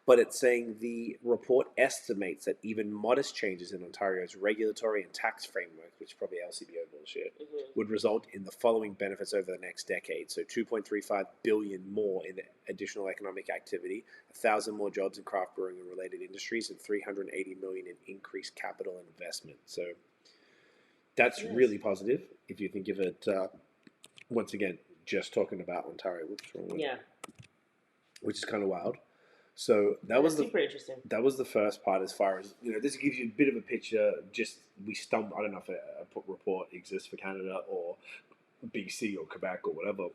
But it's saying the report estimates that even modest changes in Ontario's regulatory and tax framework, which is probably LCBO bullshit, would result in the following benefits over the next decade. So 2.35 billion more in additional economic activity, 1,000 more jobs in craft brewing and related industries, and 380 million in increased capital investment. So that's really positive if you think of it, once again, just talking about Ontario. Whoops, wrong one. Yeah. Which is kind of wild. So that was super interesting. That was the first part. As far as this gives you a bit of a picture. Just we stumbled. I don't know if a report exists for Canada or BC or Quebec or whatever.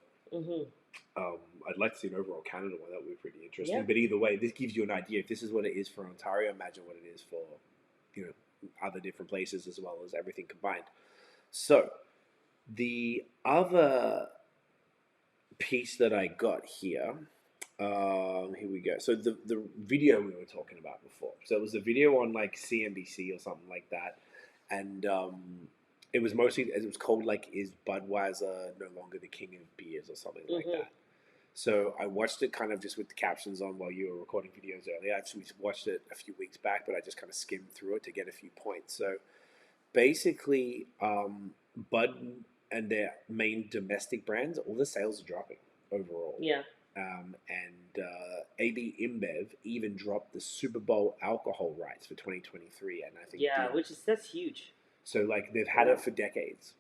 I'd like to see an overall Canada one. That would be pretty interesting. Yeah. But either way, this gives you an idea. If this is what it is for Ontario, imagine what it is for other different places as well as everything combined. So the other piece that I got here. Here we go. So the video we were talking about before. So it was a video on like CNBC or something like that, and it was called like "Is Budweiser no longer the king of beers" or something like that. So I watched it kind of just with the captions on while you were recording videos earlier. I actually watched it a few weeks back, but I just kind of skimmed through it to get a few points. So basically, Bud and their main domestic brands, all the sales are dropping overall. Yeah. And AB InBev even dropped the Super Bowl alcohol rights for 2023, and I think that's huge. So like they've had it for decades.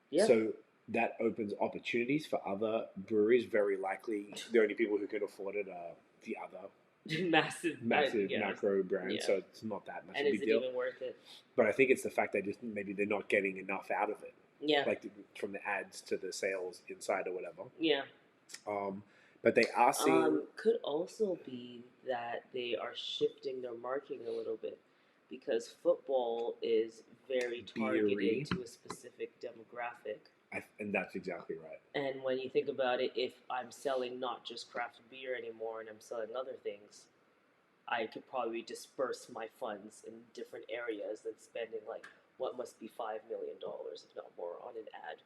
Yeah. So that opens opportunities for other breweries. Very likely, the only people who can afford it are the other massive macro brands. Yeah. So it's not that much and of a big is it deal. even worth it? But I think it's the fact that just maybe they're not getting enough out of it. Yeah. Like from the ads to the sales inside or whatever. Yeah. But they are seeing. Could also be that they are shifting their marketing a little bit because football is very targeted to a specific demographic. And that's exactly right. And when you think about it, if I'm selling not just craft beer anymore and I'm selling other things, I could probably disperse my funds in different areas than spending like what must be $5 million, if not more, on an ad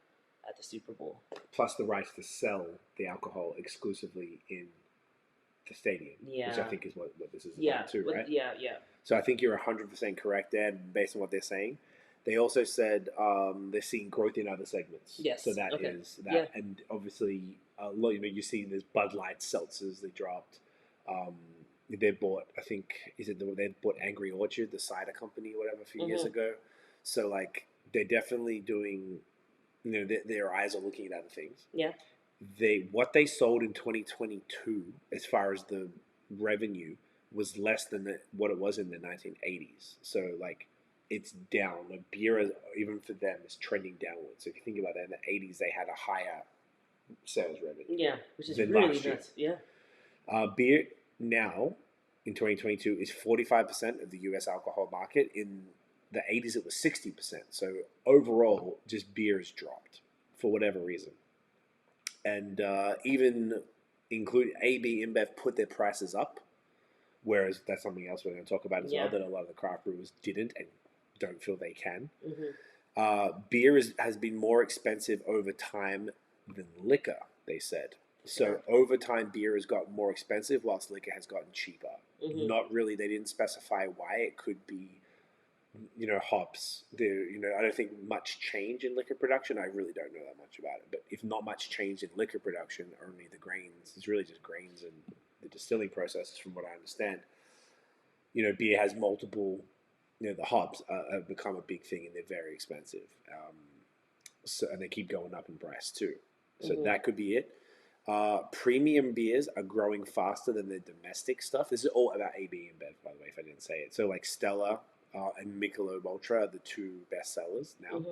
at the Super Bowl. Plus the rights to sell the alcohol exclusively in the stadium, which I think is what this is about too, right? Yeah. So I think you're 100% correct there based on what they're saying. They also said they're seeing growth in other segments. Yes. So that is that. Yeah. And obviously, you're seeing there's Bud Light seltzers they dropped. They bought, I think, they bought Angry Orchard, the cider company, or whatever, a few years ago. So like they're definitely doing. Their eyes are looking at other things. Yeah. What they sold in 2022, as far as the revenue, was less than what it was in the 1980s. So like, it's down. Like beer, even for them, is trending downwards. So if you think about that, in the 80s they had a higher sales revenue. Yeah, which is than really last year. nuts. Yeah. Beer now in 2022 is 45% of the U.S. alcohol market. In the 80s, it was 60%. So overall, just beer has dropped for whatever reason. And even include AB InBev put their prices up, whereas that's something else we're going to talk about as well, that a lot of the craft brewers didn't and don't feel they can. Beer has been more expensive over time than liquor, they said. So over time, beer has gotten more expensive whilst liquor has gotten cheaper. Not really, they didn't specify why. It could be hops. I don't think much change in liquor production. I really don't know that much about it. But if not much change in liquor production, only the grains. It's really just grains and the distilling processes, from what I understand. Beer has multiple. The hops have become a big thing, and they're very expensive. And they keep going up in price too. So that could be it. Premium beers are growing faster than the domestic stuff. This is all about AB InBev, by the way, if I didn't say it. So like Stella and Michelob Ultra are the two best sellers now.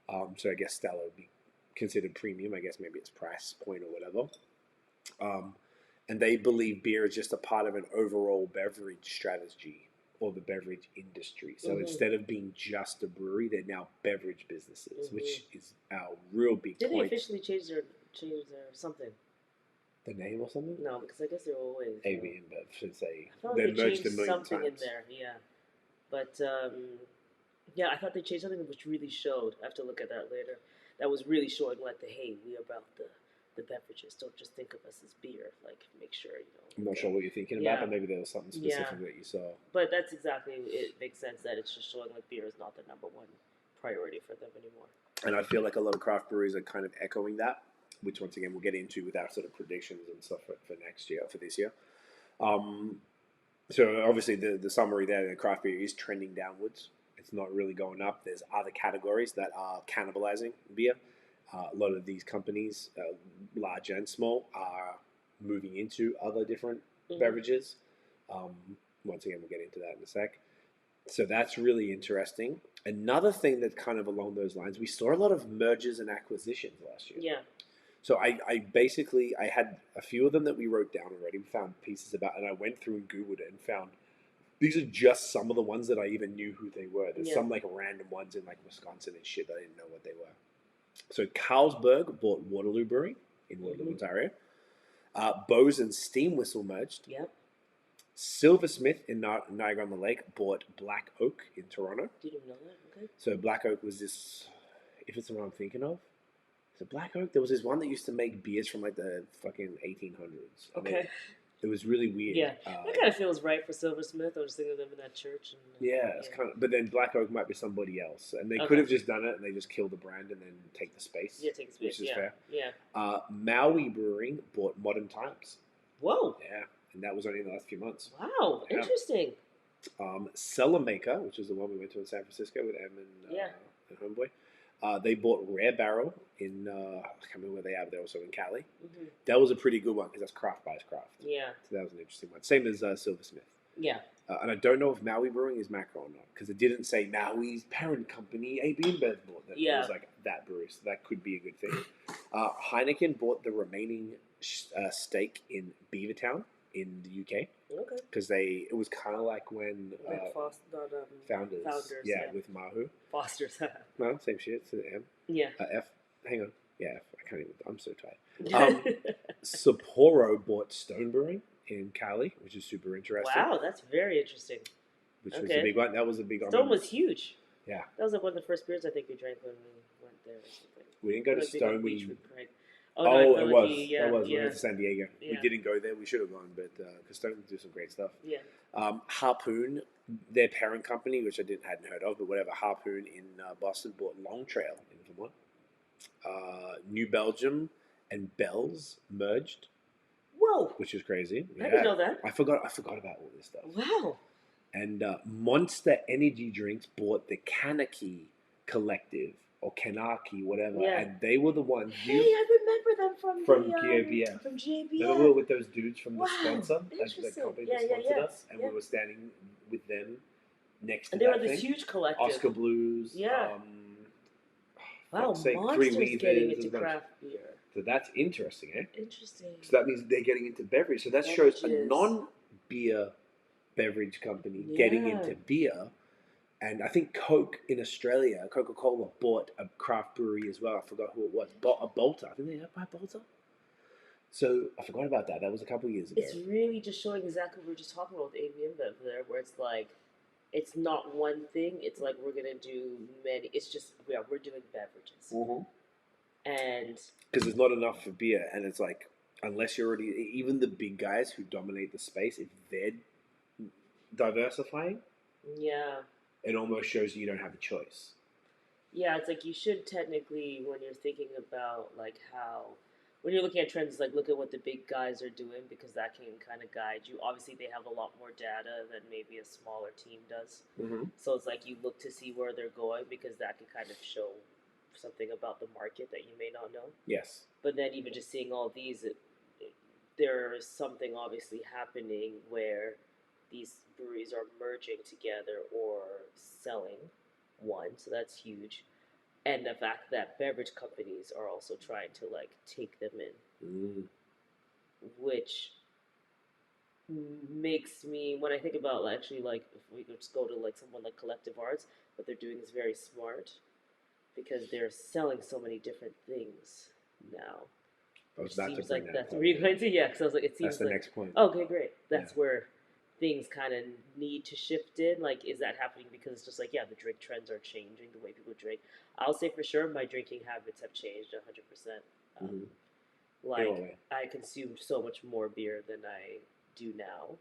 So I guess Stella would be considered premium. I guess maybe it's price point or whatever. And they believe beer is just a part of an overall beverage strategy or the beverage industry. So instead of being just a brewery, they're now beverage businesses, which is our real big Did point. they officially change their something? The name or something? No, because I guess they were always AB and Bev should say I thought they they merged changed a million something times. in there, yeah. But yeah, I thought they changed something which really showed. I have to look at that later. That was really showing like the hey, we are about the beverages. Don't just think of us as beer. Like make sure I'm not sure what you're thinking about, but maybe there was something specific that you saw. But that's exactly it. Makes sense that it's just showing like beer is not the number one priority for them anymore. And I feel like a lot of craft breweries are kind of echoing that, which once again we'll get into with our sort of predictions and stuff for next year, for this year. So obviously the summary there, the craft beer is trending downwards. It's not really going up. There's other categories that are cannibalizing beer. A lot of these companies, large and small, are moving into other different beverages. Once again, we'll get into that in a sec. So that's really interesting. Another thing that kind of along those lines, we saw a lot of mergers and acquisitions last year. Yeah. So I basically, I had a few of them that we wrote down already. We found pieces about, and I went through and Googled it and found these are just some of the ones that I even knew who they were. There's some like random ones in like Wisconsin and shit that I didn't know what they were. So Carlsberg bought Waterloo Brewery in Waterloo, Ontario. BAOS and Steam Whistle merged. Yep. Silversmith in Niagara-on-the-Lake bought Black Oak in Toronto. Didn't even know that. Okay. So Black Oak was this, if it's the one I'm thinking of, is it Black Oak? There was this one that used to make beers from like the fucking 1800s. Okay. It was really weird. Yeah, that kind of feels right for Silversmith. I was thinking of them in that church. And, it's kind of. But then Black Oak might be somebody else, and they could have just done it, and they just kill the brand and then take the space. Yeah, take the space. Which is fair. Yeah. Maui Brewing bought Modern Times. Whoa. Yeah, and that was only in the last few months. Wow, interesting. Cellar Maker, which is the one we went to in San Francisco with Em and Homeboy. They bought Rare Barrel in, I can't remember where they are, but they're also in Cali. That was a pretty good one because that's craft buys craft. Yeah. So that was an interesting one. Same as Silversmith. Yeah. And I don't know if Maui Brewing is macro or not because it didn't say Maui's parent company, AB InBev, bought that. It was like that brewery, so that could be a good thing. Heineken bought the remaining stake in Beavertown in the UK. Okay. Because it was kind of like when Founders, with Mahu. Foster's. No, same shit. It's an M. Yeah. F. Hang on. Yeah, F. I can't even. I'm so tired. Sapporo bought Stone Brewing in Cali, which is super interesting. Wow, that's very interesting. Which was a big one. That was a big one. Stone was huge. Yeah. That was like one of the first beers I think we drank when we went there or something. We didn't go to Stone. It was. We went to San Diego. Yeah. We didn't go there. We should have gone, but because Stone do some great stuff. Yeah. Harpoon, their parent company, which I hadn't heard of, but whatever. Harpoon in Boston bought Long Trail in Vermont. New Belgium and Bell's merged. Whoa! Which is crazy. I didn't know that. I forgot about all this stuff. Wow. And Monster Energy Drinks bought the Kanaki Collective. Or Kanaki, whatever, and they were the ones. Hey, I remember them from GABF. From GABF. Remember with those dudes from the sponsor, the company that sponsored us, and we were standing with them next to. And they were this huge collective. Oscar Blues. Yeah. Wow, Monster's getting into craft beer. So that's interesting, eh? Interesting. So that means they're getting into beverage. So that shows a non-beer beverage company getting into beer. And I think Coke in Australia, Coca-Cola bought a craft brewery as well. I forgot who it was. A Bolter. I think they buy Bolter. So I forgot about that. That was a couple of years ago. It's really just showing exactly what we were just talking about with AB InBev there, where it's like, it's not one thing. It's like we're going to do many. It's just, we're doing beverages. Mm-hmm. And because there's not enough for beer. And it's like, unless you're already, even the big guys who dominate the space, if they're diversifying. Yeah. It almost shows you don't have a choice. Yeah, it's like you should technically, when you're thinking about like how, when you're looking at trends, like look at what the big guys are doing because that can kind of guide you. Obviously, they have a lot more data than maybe a smaller team does. Mm-hmm. So it's like you look to see where they're going because that can kind of show something about the market that you may not know. Yes. But then even just seeing all these, there is something obviously happening where these breweries are merging together or selling one, so that's huge. and the fact that beverage companies are also trying to like take them in, which makes me, when I think about actually like if we could just go to like someone like Collective Arts, what they're doing is very smart because they're selling so many different things now. I was It about to seems bring like that that's up. where you're going to, yeah. Because I was like, it seems That's the like next point. okay, great. That's where things kind of need to shift in. Like, is that happening because it's just like, yeah, the drink trends are changing, the way people drink. I'll say for sure, my drinking habits have changed 100%. Like, I consumed so much more beer than I do now.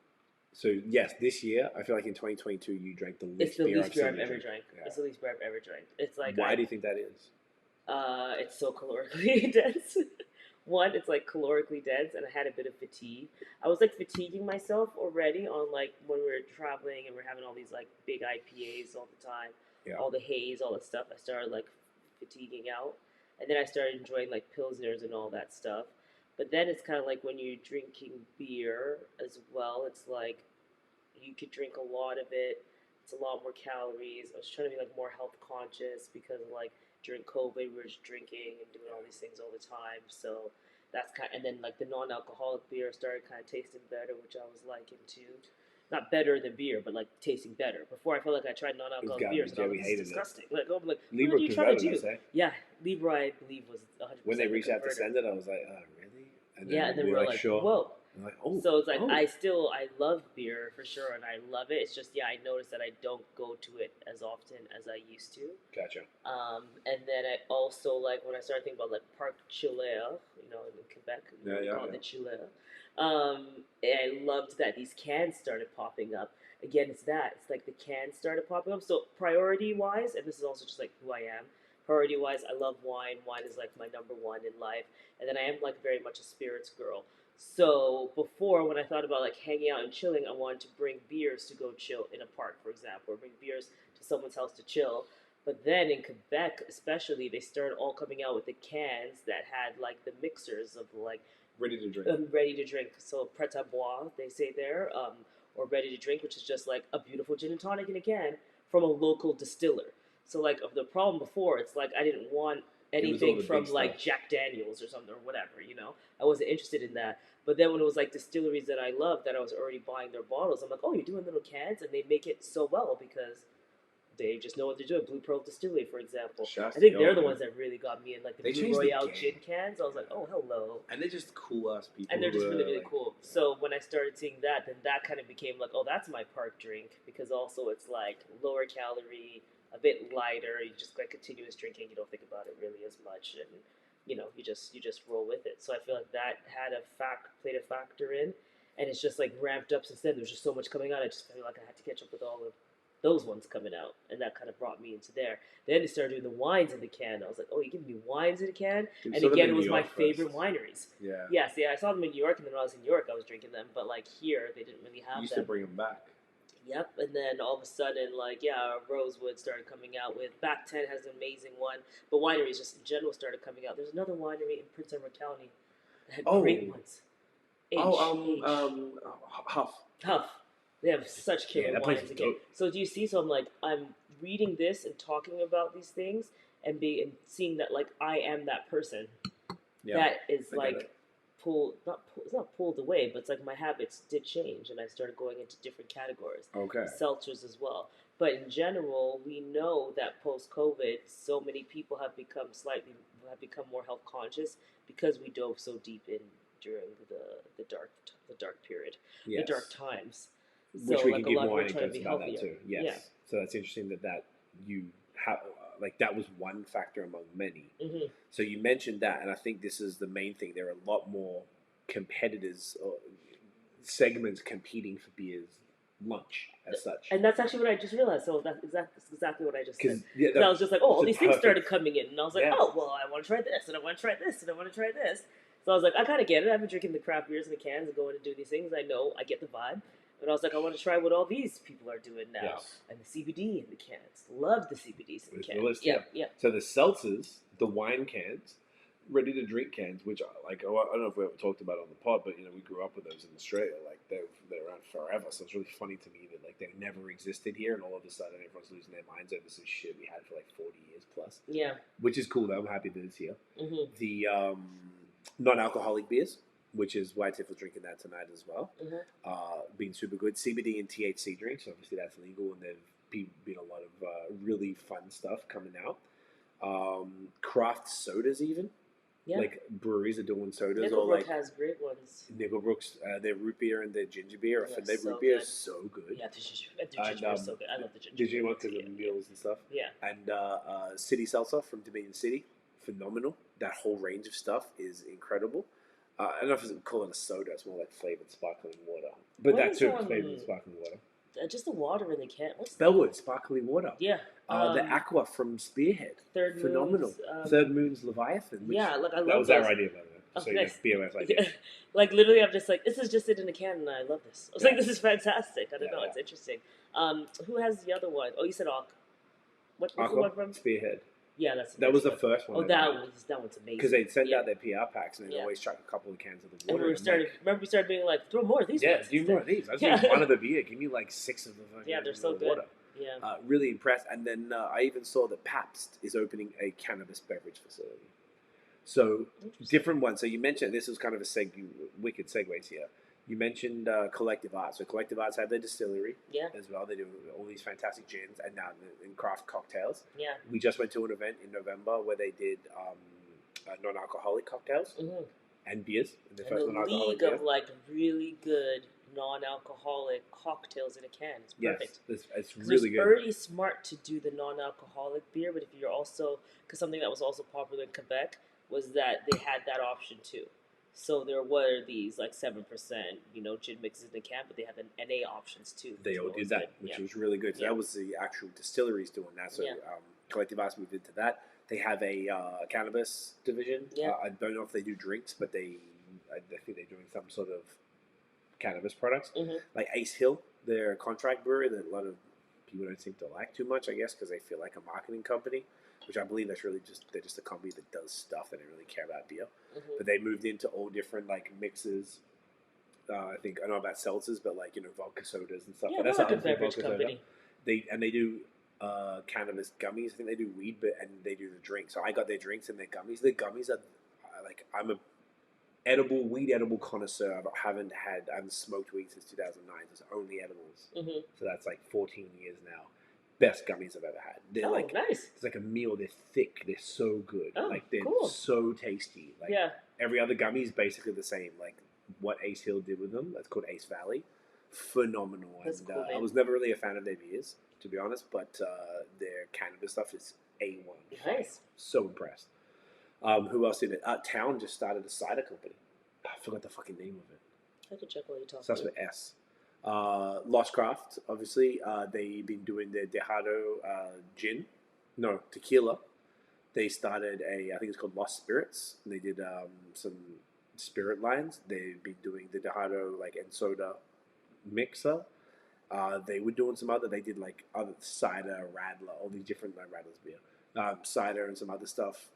So yes, this year I feel like in 2022 you drank the least It's the beer least beer I've ever drink. drank. Yeah. It's the least beer I've ever drank. It's like Why do you think that is? It's so calorically dense. One, it's like calorically dense, and I had a bit of fatigue. I was like fatiguing myself already on like when we were traveling and we're having all these like big IPAs all the time, all the haze, all that stuff. I started like fatiguing out, and then I started enjoying like pilsners and all that stuff. But then it's kind of like when you're drinking beer as well. It's like you could drink a lot of it. It's a lot more calories. I was trying to be like more health conscious because like during COVID we were just drinking and doing all these things all the time. So that's and then like the non-alcoholic beer started kind of tasting better, which I was liking too. Not better than beer, but like tasting better. Before I felt like I tried non-alcoholic beers and I was like, this is disgusting. Like, I'm like, Libra what are you trying to do? Yeah, Libra I believe was 100%. When they reached out to send it, I was like, oh really? And then and then we were like, sure. whoa. Like, oh, so it's like I love beer for sure, and I love it. It's just I noticed that I don't go to it as often as I used to. Gotcha. And then I also like when I started thinking about like Parc Chiller, in Quebec, we call it the Chiller. I loved that these cans started popping up. Again, it's like the cans started popping up. So priority wise, and this is also just like who I am. Priority wise, I love wine. Wine is like my number one in life, and then I am like very much a spirits girl. So before, when I thought about like hanging out and chilling, I wanted to bring beers to go chill in a park, for example, or bring beers to someone's house to chill. But then in Quebec, especially, they started all coming out with the cans that had like the mixers of like ready to drink. Ready to drink. So prêt à boire, they say there, or ready to drink, which is just like a beautiful gin and tonic in a can from a local distiller. So like of the problem before, it's like I didn't want anything from like Jack Daniels or something or whatever, I wasn't interested in that. But then when it was like distilleries that I loved that I was already buying their bottles, I'm like, oh, you're doing little cans, and they make it so well because they just know what they're doing. Blue Pearl Distillery, for example. I think they're the ones that really got me in, like the Blue Royale gin cans. I was like, oh, hello. And they're just cool ass people. And they're just really, really cool. So when I started seeing that, then that kind of became like, oh, that's my park drink, because also it's like lower calorie, a bit lighter. You just like continuous drinking. You don't think about it really as much, and you just roll with it. So I feel like that had played a factor in, and it's just like ramped up since then. There's just so much coming out. I just feel like I had to catch up with all of those ones coming out, and that kind of brought me into there. Then they started doing the wines in the can. I was like, oh, you giving me wines in a can? And again, it was my favorite wineries. Yeah. See, I saw them in New York, and then when I was in New York, I was drinking them. But like here, they didn't really have them. You used to bring them back. Yep, and then all of a sudden, Rosewood started coming out with. Back 10 has an amazing one, but wineries just in general started coming out. There's another winery in Prince Edward County that had great ones. Huff. They have such killer wines again. So do you see? So I'm reading this and talking about these things and seeing that like I am that person that is like it's not pulled away, but it's like my habits did change and I started going into different categories. Okay. Seltzers as well. But in general, we know that post-COVID, so many people have become more health conscious because we dove so deep in during the dark period, the dark times. Which so, we like, can give more trying to be about healthier. that too. Yes. Yeah. So that's interesting that you have that was one factor among many. Mm-hmm. So you mentioned that, and I think this is the main thing. There are a lot more competitors or segments competing for beer's lunch as such. And that's actually what I just realized. So that's exactly what I just said. Yeah, I was just like, oh, all these things started coming in, and I was like, oh, well, I want to try this, and I want to try this, and I want to try this. So I was like, I kind of get it. I've been drinking the craft beers in the cans and going to do these things. I know, I get the vibe. And I was like, I want to try what all these people are doing now. Yes. And the CBD in the cans. Love the CBDs in the cans. Yeah. So the seltzers, the wine cans, ready to drink cans, which I don't know if we ever talked about it on the pod, but we grew up with those in Australia. Like they're around forever, so it's really funny to me that like they never existed here, and all of a sudden everyone's losing their minds over some shit we had for like 40 years plus. Yeah. Which is cool though. I'm happy that it's here. Mm-hmm. The non-alcoholic beers, which is why Tiff was drinking that tonight as well. Mm-hmm. Been super good. CBD and THC drinks, obviously that's legal, and there's been a lot of really fun stuff coming out. Craft sodas even. Yeah. Like breweries are doing sodas. Nickelbrook or like has great ones. Nickelbrook's, their root beer and their ginger beer. Yeah, their so root beer good. is so good. Yeah, the ginger beer is so good. I love the ginger Ginger beer. one because of the meals and stuff. Yeah. And City Salsa from Dominion City, phenomenal. That whole range of stuff is incredible. I don't know if I call it a soda. It's more like flavored sparkling water. But What that is too, flavored sparkling water. Just the water in the can. What's Bellwood sparkling water. Yeah. The Aqua from Spearhead. Third Phenomenal. Moon's, Third Moon's Leviathan. Which, yeah, like I love that was those. our idea, by the way. Oh, So nice. BOS like Yeah. Like literally, I'm just like, this is just it in a can, and I love this. I was like, Yeah. this is fantastic. I don't know, Yeah. it's interesting. Who has the other one? Oh, you said Aqu. What's the Aqua one from? Spearhead. Yeah, that's That was the one. first one. Oh, that one's amazing. Because they'd send Yeah. out their PR packs and they'd Yeah. always chuck a couple of cans of the And water. we started. Remember, we started being like, throw more of these. Yeah, ones do instead. more of these. I just Yeah. need one of the beer. Give me like 6 of the fucking Yeah, they're so good. water. Yeah. Really impressed. And then I even saw that Pabst is opening a cannabis beverage facility. So different ones. So you mentioned this was kind of a wicked segues here. You mentioned Collective Arts. So Collective Arts had their distillery Yeah. as well. They do all these fantastic gins and now in craft cocktails. Yeah. We just went to an event in November where they did non-alcoholic cocktails Mm-hmm. and beers. And the And first a non-alcoholic league beer. of like really good non-alcoholic cocktails in a can. It's perfect. Yes, it's 'Cause really it's good. already smart to do the non-alcoholic beer, but if you're also, because something that was also popular in Quebec was that they had that option too. So there were these like 7%, gin mixes in a can, but they had the NA options too. They all which did was that, good. which Yeah. was really good. So Yeah. that was the actual distilleries doing that. So Yeah. Collective Arts moved into that. They have a cannabis division. Yeah. I don't know if they do drinks, but I think they're doing some sort of cannabis products. Mhm. Like Ace Hill, they're a contract brewery that a lot of people don't seem to like too much, I guess, because they feel like a marketing company, which I believe that's really they're just a company that does stuff. They don't really care about beer. Mhm. But they moved into all different like mixes. I think I don't know about seltzers, but like vodka sodas and stuff. Yeah, But they're that's like a obviously beverage vodka soda. company. They do cannabis gummies. I think they do weed, and they do the drinks. So I got their drinks and their gummies. Their gummies are like I'm a weed edible connoisseur. I haven't smoked weed since 2009. It's only edibles. Mhm. So that's like 14 years now. Best gummies I've ever had. They're Oh, like nice. it's like a meal. They're thick. They're so good. Oh, like they're cool. so tasty. Like Yeah. every other gummy is basically the same. Like what Ace Hill did with them. That's called Ace Valley. Phenomenal. That's And cool, I man. was never really a fan of their beers, to be honest. But their cannabis stuff is A1. Nice. So impressed. Who else did it? Town just started a cider company. I forgot the fucking name of it. I could check while you talk. Starts with S. Lost Craft, obviously. They've been doing their Dejado tequila. They started I think it's called Lost Spirits. And they did some spirit lines. They've been doing the Dejado and soda mixer. They were doing they did other cider, Radler, all these different, Radler's beer, cider and some other stuff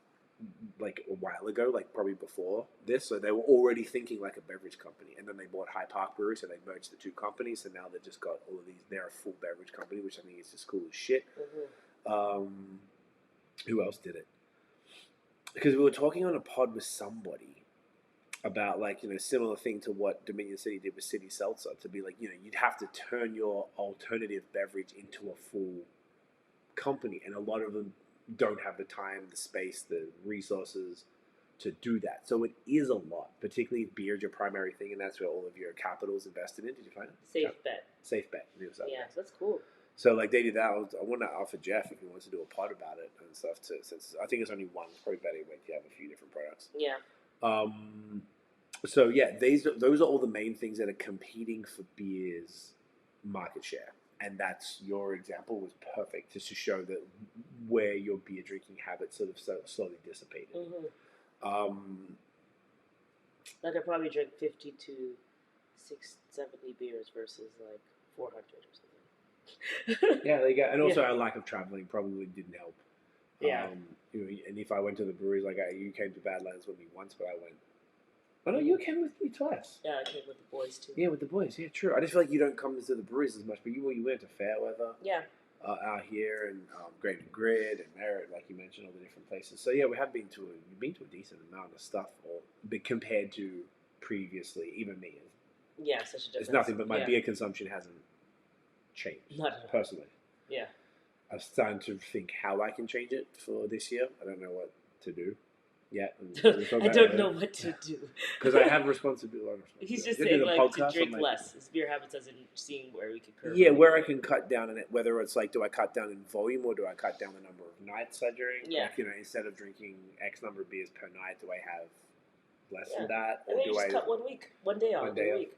a while ago, probably before this. So they were already thinking like a beverage company. And then they bought High Park Brewery, so they merged the two companies. So now they've just got all of these. They're a full beverage company, which I think is just cool as shit. Mhm. Who else did it? Because we were talking on a pod with somebody about similar thing to what Dominion City did with City Seltzer, to be you'd have to turn your alternative beverage into a full company, and a lot of them don't have the time, the space, the resources to do that. So it is a lot, particularly if beer is your primary thing, and that's where all of your capital is invested in. Did you find it? Safe bet. Safe bet. Yeah, so that's cool. So they did that. I want to offer Jeff if he wants to do a pod about it and stuff. Since I think it's only one, it's probably better when you have a few different products. Yeah. So yeah, those are all the main things that are competing for beer's market share, and that's your example was perfect just to show that where your beer drinking habits sort of slowly dissipated. Mm-hmm. I probably drink 50 to 70 beers versus 400 or something. Yeah, there you go. And also our lack of traveling probably didn't help. Yeah. You know, and if I went to the breweries, like you came to Badlands with me once, but I went. Oh no, you came with me twice. Yeah, I came with the boys too. Yeah, with the boys. Yeah, true. I just feel like you don't come to the breweries as much, but you went to Fairweather. Yeah. Out here and Great and Grid and Merritt, like you mentioned, all the different places. So yeah, we've been to a decent amount of stuff, but compared to previously, even me, Yeah, such a difference. it's nothing. But my beer consumption hasn't changed. Not at all. Personally. Yeah. I'm starting to think how I can change it for this year. I don't know what to do yet. I don't know what to do. Because I have responsibility. He's just You're saying doing a like to podcast, drink I'm like, less. His beer habits doesn't seeing where we could curb. yeah, where I can cut down on it, whether it's like, do I cut down in volume or do I cut down the number of nights I drink? Yeah. Like, you know, instead of drinking X number of beers per night, do I have less Yeah. than that? And Or then you do just I cut 1 week, 1 day One out, day a off. week.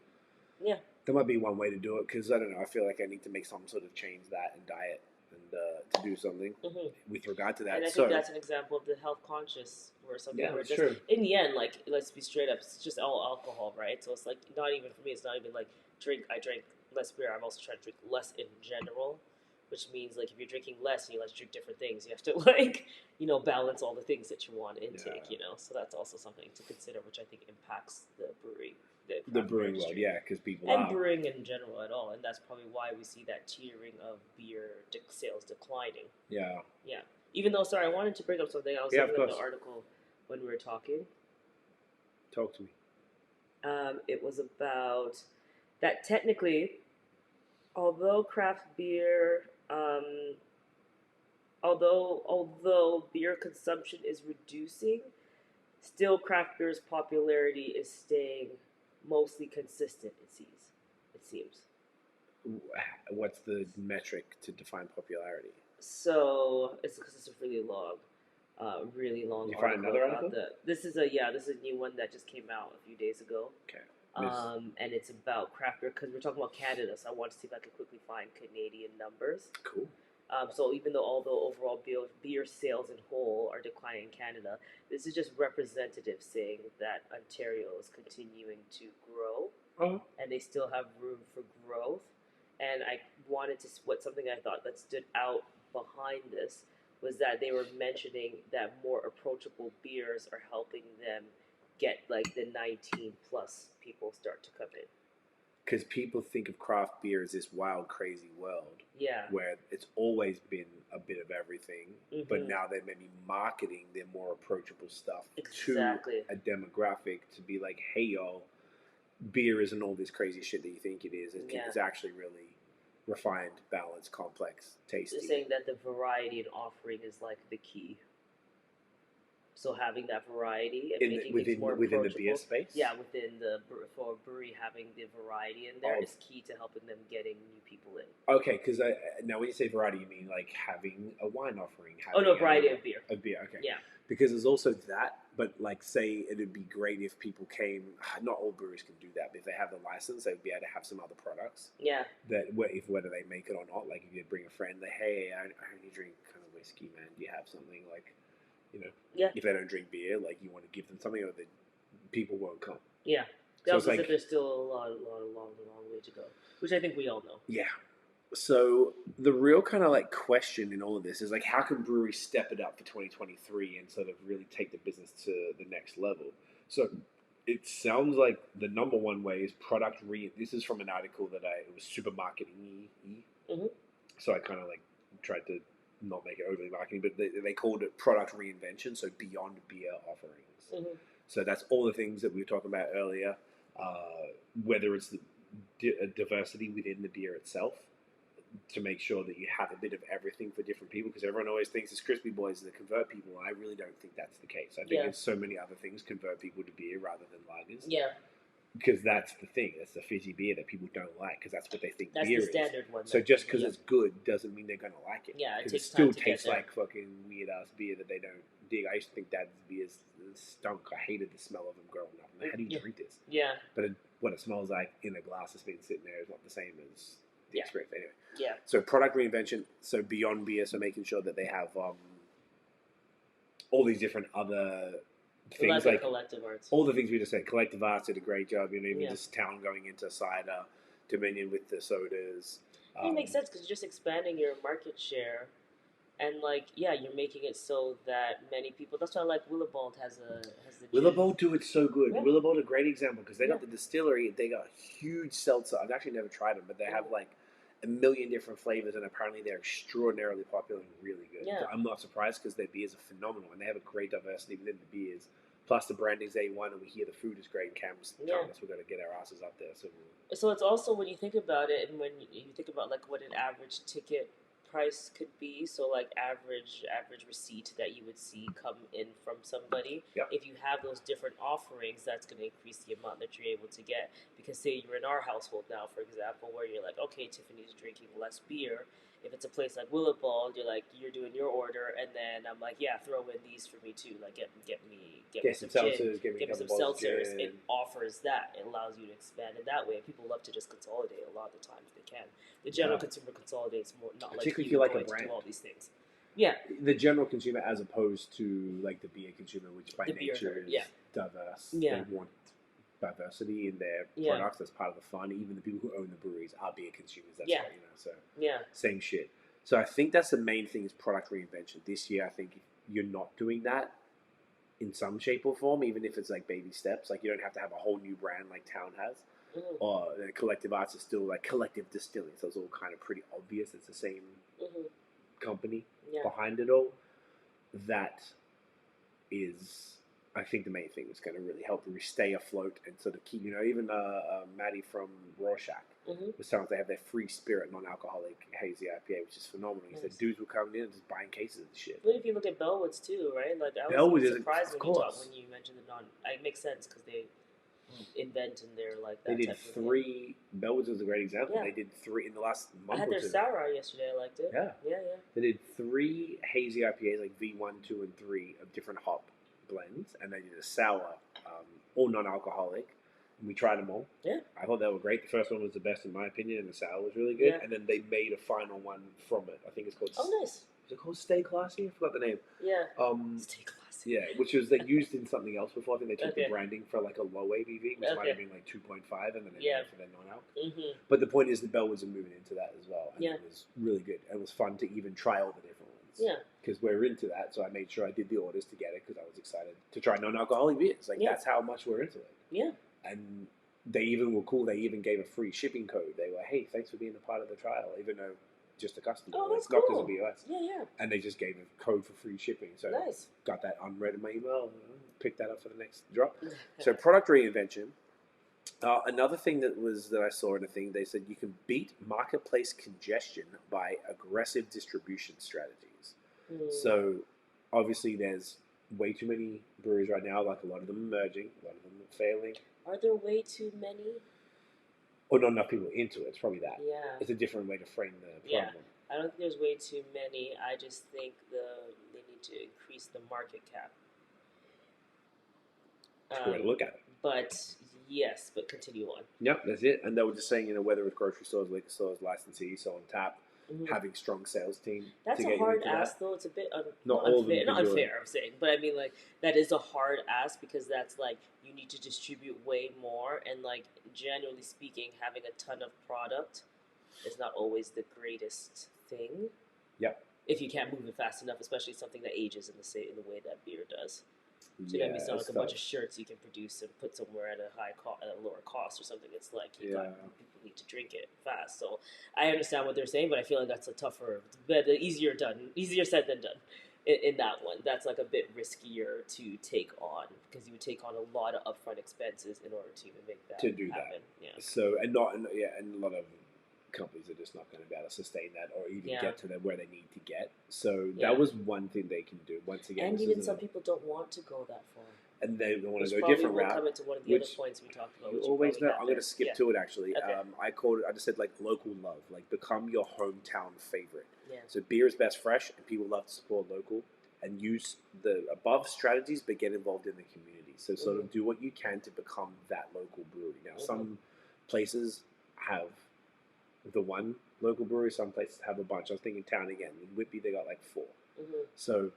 Yeah. There might be one way to do it because I don't know. I feel like I need to make some sort of change that in diet and to do something Mm-hmm. with regard to that. And I so think that's an example of the health conscious, where something yeah, where that's just true. in the end, like let's be straight up, it's just all alcohol, right? So it's like not even for me. It's not even like I drink less beer. I'm also trying to drink less in general, which means like if you're drinking less and you like to drink different things, you have to like balance all the things that you want to intake. Yeah. So that's also something to consider, which I think impacts the brewery, The craft brewing beer world, industry. yeah, because people And are. brewing in general at all, and that's probably why we see that tiering of beer sales declining. Yeah. Yeah. Even though, sorry, I wanted to bring up something. I was Yeah, of looking at the course. article when we were talking. Talk to me. It was about that technically, although craft beer, although beer consumption is reducing, still craft beer's popularity is staying mostly consistent. It seems. What's the metric to define popularity? So it's because it's a really long You find article another about article? this is a new one that just came out a few days ago. Okay. And it's about craft beer because we're talking about Canada, so I want to see if I could quickly find Canadian numbers. Cool. So although overall beer sales in whole are declining in Canada, this is just representative saying that Ontario is continuing to grow, Oh. and they still have room for growth. And I wanted to something I thought that stood out behind this was that they were mentioning that more approachable beers are helping them get like the 19 plus people start to come in. Because people think of craft beer as this wild, crazy world Yeah. where it's always been a bit of everything, but Mhm. now they're maybe marketing their more approachable stuff Exactly. to a demographic to be like, hey, y'all, beer isn't all this crazy shit that you think it is. It's actually really refined, balanced, complex, tasty. They're saying that the variety and offering is like the key. So having that variety and making things more within the approachable. beer space? Yeah, within for a brewery having the variety in there Oh. is key to helping them getting new people in. Okay, because now when you say variety, you mean like having a wine offering? Oh no, having variety of beer. Of beer, okay. Yeah. Because there's also that, but like say it'd be great if people came, not all breweries can do that, but if they have the license, they'd be able to have some other products Yeah. that, whether they make it or not, like if you bring a friend, like, hey, I only drink kind of whiskey, man, do you have something like, Yeah. if they don't drink beer, like you want to give them something or people won't come. Yeah. They So also it's said like- there's still a long way to go, which I think we all know. Yeah. So the real kind of like question in all of this is like, how can breweries step it up for 2023 and sort of really take the business to the next level? So it sounds like the number one way is product This is from an article that it was super marketing-y. Mhm. So I kind of like tried to not make it overly marketing, but they called it product reinvention. So beyond beer offerings. Mm-hmm. So that's all the things that we were talking about earlier, whether it's the diversity within the beer itself, to make sure that you have a bit of everything for different people, because everyone always thinks it's crispy boys that convert people, and I really don't think that's the case. I think there's so many other things convert people to beer rather than lagers. Yeah. Because that's the thing. That's the fizzy beer that people don't like, because that's what they think That's beer the standard is. one. So just because it's good doesn't mean they're going to like it. Yeah, it Because takes still time to get tastes there. like fucking weird-ass beer that they don't dig. I used to think Dad's beers stunk. I hated the smell of them growing up. I'm like, how do you drink this? Yeah. But what it smells like in a glass that's been sitting there is not the same as the experience. Anyway. Yeah. So product reinvention, so beyond beer, so making sure that they have all these different other things, like collective arts. all the things we just said. Collective Arts did a great job, even Yeah. just Town going into cider, Dominion with the sodas. It makes sense because you're just expanding your market share And like, yeah, you're making it so that many people. That's why like Willibald has the gin. Willibald do it so good. Yeah. Willibald a great example because they got Yeah. the distillery. They got huge seltzer. I've actually never tried them, but they have like a million different flavors, and apparently they're extraordinarily popular and really good. Yeah. I'm not surprised because their beers are phenomenal, and they have a great diversity within the beers. Plus the branding's A1, and we hear the food is great. Cam's telling us we're going to get our asses up there. So it's also when you think about it, and when you think about like what an average ticket price could be, so like average receipt that you would see come in from somebody. Yep. If you have those different offerings, that's going to increase the amount that you're able to get. Because say you're in our household now, for example, where you're like, okay, Tiffany's drinking less beer. If it's a place like Willibald, you're doing your order, and then I'm like, yeah, throw in these for me too. Like get me some seltzers, gin, get me some bottles of seltzers. gin. It offers that. It allows you to expand in that way. People love to just consolidate a lot of the time if they can. The general consumer consolidates more, not like particularly if you you like a going to brand. do all these things. Yeah, The general consumer, as opposed to like the beer consumer, which by The beer nature herd, is yeah. diverse. Yeah. They want diversity in their Yeah. products. That's part of the fun. Even the people who own the breweries are beer consumers. That's Yeah. right, So yeah, same shit. So I think that's the main thing is product reinvention. This year, I think you're not doing that in some shape or form, even if it's like baby steps. Like you don't have to have a whole new brand like Town has. mm-hmm. Or Collective Arts is still like Collective Distilling. So it's all kind of pretty obvious. It's the same Mm-hmm. company Yeah. behind it all. That is, I think, the main thing that's going to really help you stay afloat and sort of keep, even Maddie from Rorschach Mm-hmm. was telling us they have their free spirit non-alcoholic hazy IPA, which is phenomenal. He said Nice. dudes were coming in and just buying cases of the shit. But if you look at Bellwoods too, right? Like I Bellwoods was is- surprised of when course. you mentioned the non. It makes sense because they invent in their like They that did type of thing. 3. Bellwoods was a great example. Yeah. They did 3 in the last I month had or their two. sour yesterday. I liked it. Yeah. Yeah. They did 3 hazy IPAs, like V1, 2, and 3 of different hop blends, and they did a sour, all non-alcoholic. And we tried them all. Yeah. I thought they were great. The first one was the best in my opinion, and the sour was really good. Yeah. And then they made a final one from it. I think it's called. Oh, nice. Is it called Stay Classy? I forgot the name. Yeah. Um, Stay classy. yeah, which was they used in something else before. I think they took Okay. the branding for like a low ABV, which might Okay. have been like 2.5, and then they Yeah. made it for their non-alc. Mm-hmm. But the point is, the Bellwoods are moving into that as well, and Yeah. it was really good. It was fun to even try all the different ones. Yeah. Because we're into that, so I made sure I did the orders to get it because I was excited to try non-alcoholic beers. Like Yeah. that's how much we're into it. Yeah. And they even were cool. They even gave a free shipping code. They were, hey, thanks for being a part of the trial, even though just a customer. Oh, that's it's not because cool. of BOS. Yeah. And they just gave a code for free shipping. So Nice. got that unread in my email. Picked that up for the next drop. So product reinvention. Another thing that I saw in a thing, they said you can beat marketplace congestion by aggressive distribution strategies. Mm. So obviously there's way too many breweries right now. Like a lot of them are merging, a lot of them are failing, Are there way too many? or not enough people into it. It's probably that. Yeah. It's a different way to frame the Yeah. problem. I don't think there's way too many. I just think they need to increase the market cap. That's a way to look at it. But yes, but continue on. Yep, that's it. And they were just saying, whether it's grocery stores, liquor stores, licensees, so on tap, Mhm. having strong sales team. That's to a get you hard into ask, that. though. It's a bit Not all of them unfair. can Not do it. unfair, I'm saying, but I mean, like that is a hard ask because that's like you need to distribute way more, and like generally speaking, having a ton of product is not always the greatest thing. Yep. If you can't move it fast enough, especially something that ages in the way that beer does. So you know, it's not like a bunch of shirts you can produce and put somewhere at a lower cost or something. It's like people need to drink it fast. So I understand what they're saying, but I feel like that's easier said than done. In that one, that's like a bit riskier to take on because you would take on a lot of upfront expenses in order to even make that To do that. happen. Yeah. So and a lot of companies are just not going to be able to sustain that or even Yeah. get to where they need to get. So Yeah. that was one thing they can do. Once again, And this even isn't some a- people don't want to go that far. and they want Which to go a probably different will route. come into one of the other which points we talked about. You which always probably know. got I'm there. going to skip Yeah. to it actually. Okay. I just said like local love, like become your hometown favorite. Yeah. So beer is best fresh, and people love to support local and use the above strategies, but get involved in the community. So sort of do what you can to become that local brewery. Now, some places have the one local brewery, some places have a bunch. I was thinking town again. In Whitby, they got like 4. Mhm. So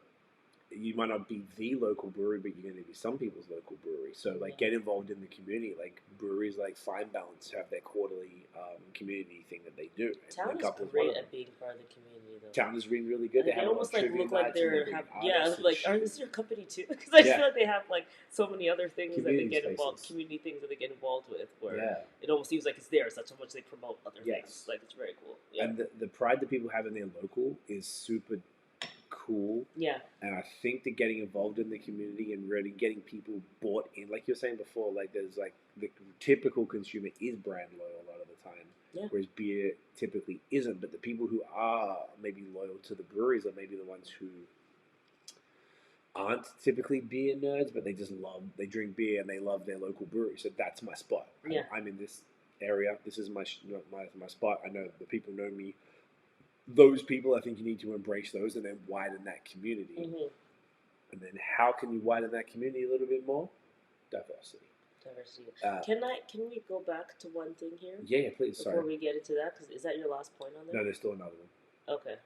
you might not be the local brewery, but you're going to be some people's local brewery. So like get involved in the community. Like breweries like Fine Balance have their quarterly community thing that they do. And Town Link is Up was one great of them. at being part of the community. though. Founders being really good. They have almost a lot of like trivia look like nights and they're bring have artists and like shit. is this your company too? Because I Yeah. feel like they have like so many other things that they Community get involved, spaces. community things that they get involved with, where Yeah. it almost seems like it's theirs. That's how much they promote other Yes. things. Like it's very cool. Yeah. And the pride that people have in their local is super cool. Yeah. And I think that getting involved in the community and really getting people bought in, like you were saying before, like there's like the typical consumer is brand loyal a lot of the time. Yeah. Whereas beer typically isn't. But the people who are maybe loyal to the breweries are maybe the ones who aren't typically beer nerds, but they drink beer and they love their local brewery. So that's my spot. Yeah. I'm in this area. This is my spot. I know the people know me. Those people, I think you need to embrace those and then widen that community. Mm-hmm. And then how can you widen that community a little bit more? Diversity. Can we go back to one thing here? Yeah, please. Before we get into that, because is that your last point on that? No, there's still another one. Okay.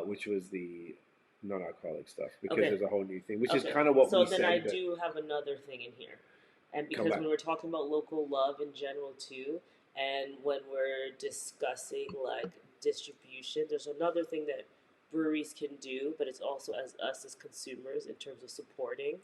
Which was the non-alcoholic stuff, because Okay. there's a whole new thing, which is Okay. kind of what so we then said. I do have another thing in here, and because back. when we're talking about local love in general too, and when we're discussing like distribution, there's another thing that breweries can do, but it's also as us as consumers in terms of supporting,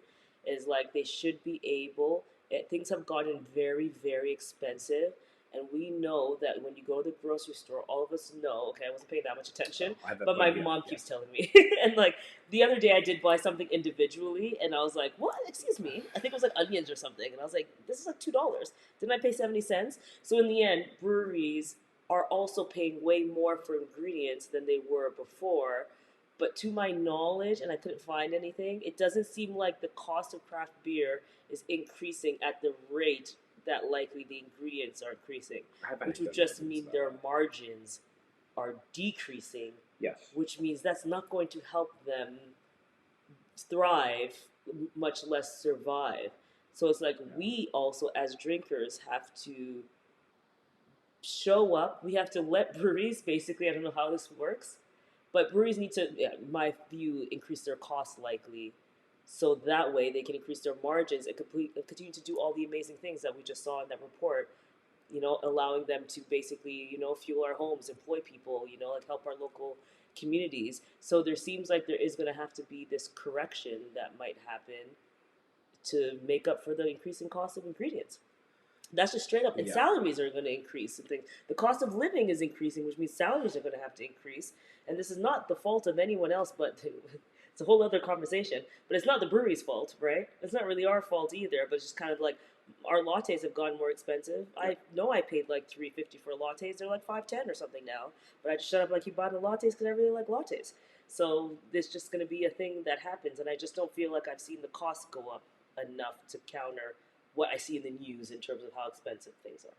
is like they should be able. Things have gotten very, very expensive. And we know that when you go to the grocery store, all of us know, okay, I wasn't paying that much attention, but my mom keeps telling me. And like the other day I did buy something individually and I was like, what? Excuse me? I think it was like onions or something. And I was like, this is like $2. Didn't I pay 70 cents? So in the end, breweries are also paying way more for ingredients than they were before. But to my knowledge, and I couldn't find anything, it doesn't seem like the cost of craft beer is increasing at the rate that likely the ingredients are increasing, which would just mean their margins are decreasing. Yes. Which means that's not going to help them thrive, much less survive. So it's like we also, as drinkers, have to show up. We have to let breweries, basically, I don't know how this works, but breweries need to, in my view, increase their costs likely. So that way they can increase their margins and continue to do all the amazing things that we just saw in that report, allowing them to basically, fuel our homes, employ people, like help our local communities. So there seems like there is going to have to be this correction that might happen to make up for the increasing cost of ingredients. That's just straight up. And salaries are going to increase and things. The cost of living is increasing, which means salaries are going to have to increase. And this is not the fault of anyone else, but it's a whole other conversation. But it's not the brewery's fault, right? It's not really our fault either, but it's just kind of like our lattes have gotten more expensive. I know I paid like $3.50 for lattes. They're like $5.10 or something now. But I just shut up like you bought the lattes because I really like lattes. So there's just going to be a thing that happens. And I just don't feel like I've seen the costs go up enough to counter what I see in the news in terms of how expensive things are.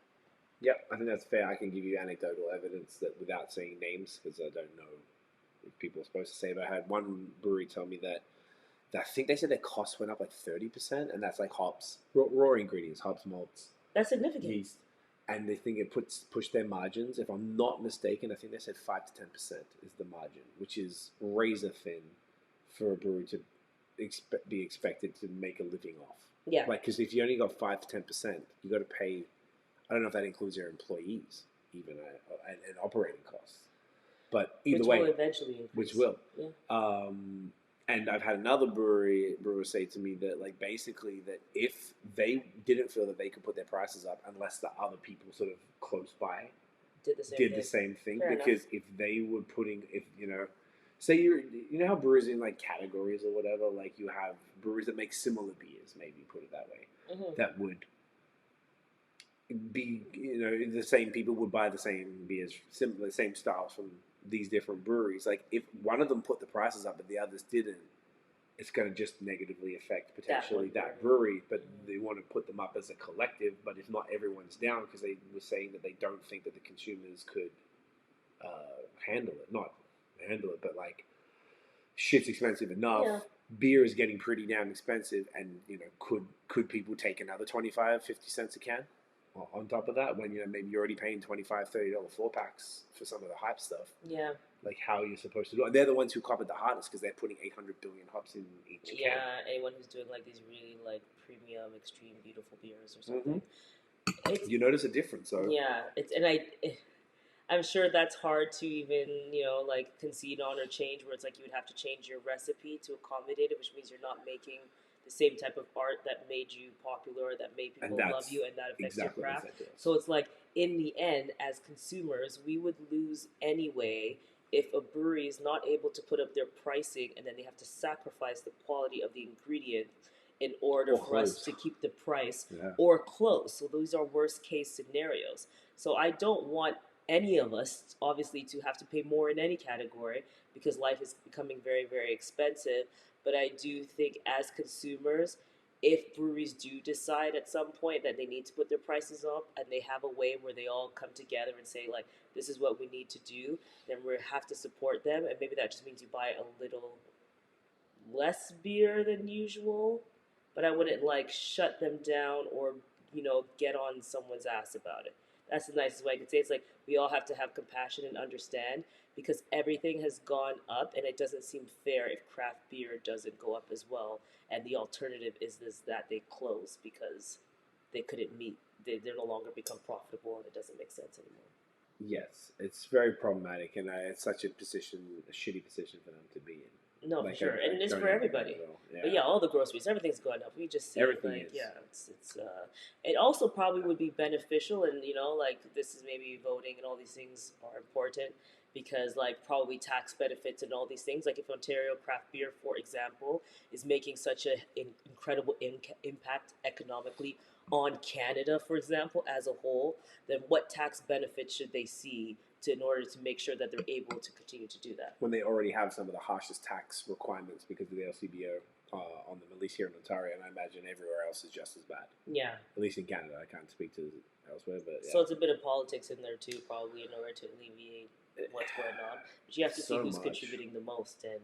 Yeah, I think that's fair. I can give you anecdotal evidence that without saying names, because I don't know if people are supposed to say, but I had one brewery tell me that I think they said their costs went up like 30%, and that's like hops, raw ingredients, hops, malts, That's significant. yeast, and they think it pushed their margins. If I'm not mistaken, I think they said 5 to 10% is the margin, which is razor thin for a brewery to be expected to make a living off. Yeah. Like, because if you only got 5 to 10%, you got to pay. I don't know if that includes your employees, even and operating costs. But either way, which will eventually increase. Which will. Yeah. And I've had another brewer say to me that, like, basically that if they didn't feel that they could put their prices up unless the other people sort of close by did the same thing. Fair because enough. if they were say how brewers in like categories or whatever, like you have breweries that make similar beers, maybe put it that way, that would be, the same people would buy the same beers, the same styles from these different breweries. Like if one of them put the prices up but the others didn't, it's going to just negatively affect potentially that brewery. But they want to put them up as a collective. But if not everyone's down, because they were saying that they don't think that the consumers could not handle it, but like shit's expensive enough. Yeah. Beer is getting pretty damn expensive, and could people take another 25, 50 cents a can on top of that when maybe you're already paying $25, $30 4-packs for some of the hype stuff? Yeah. Like how you're supposed to do it. And they're the ones who cop it the hardest because they're putting 800 billion hops in each can. Yeah, anyone who's doing like these really like premium, extreme, beautiful beers or something. You notice a difference, though. Yeah, I'm sure that's hard to even, like concede on or change, where it's like you would have to change your recipe to accommodate it, which means you're not making the same type of art that made you popular, that made people love you, and that affects exactly your craft. So it's like, in the end, as consumers, we would lose anyway if a brewery is not able to put up their pricing and then they have to sacrifice the quality of the ingredient in order for us to keep the price or close. So those are worst case scenarios. So I don't want any of us, obviously, to have to pay more in any category because life is becoming very, very expensive. But I do think as consumers, if breweries do decide at some point that they need to put their prices up and they have a way where they all come together and say, like, this is what we need to do, then we have to support them. And maybe that just means you buy a little less beer than usual. But I wouldn't, like, shut them down or, get on someone's ass about it. That's the nicest way I could say it. It's like we all have to have compassion and understand because everything has gone up and it doesn't seem fair if craft beer doesn't go up as well. And the alternative is that they close because they couldn't meet. They no longer become profitable and it doesn't make sense anymore. Yes, it's very problematic and it's such a shitty position for them to be in. No, for sure, and it's for everybody. But yeah, all the groceries, everything's going up. We just see everything it's it also probably would be beneficial, and like this is maybe voting and all these things are important because like probably tax benefits and all these things. Like if Ontario craft beer, for example, is making such an incredible impact economically on Canada, for example, as a whole, then what tax benefits should they see in order to make sure that they're able to continue to do that? When they already have some of the harshest tax requirements because of the LCBO on them, at least here in Ontario, and I imagine everywhere else is just as bad. Yeah. At least in Canada. I can't speak to elsewhere, but yeah. So it's a bit of politics in there too, probably, in order to alleviate what's going on. But you have to see who's contributing the most, and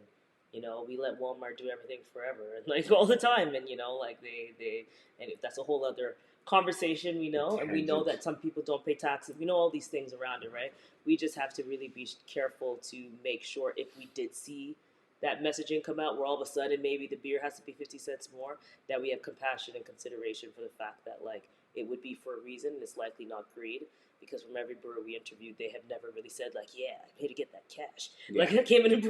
we let Walmart do everything forever and like all the time, and like they and if that's a whole other conversation, and we know that some people don't pay taxes. We know all these things around it, right? We just have to really be careful to make sure if we did see that messaging come out where all of a sudden maybe the beer has to be 50 cents more, that we have compassion and consideration for the fact that like it would be for a reason and it's likely not greed. Because from every brewer we interviewed, they have never really said like, "Yeah, I paid to get that cash." Yeah. Like I came in and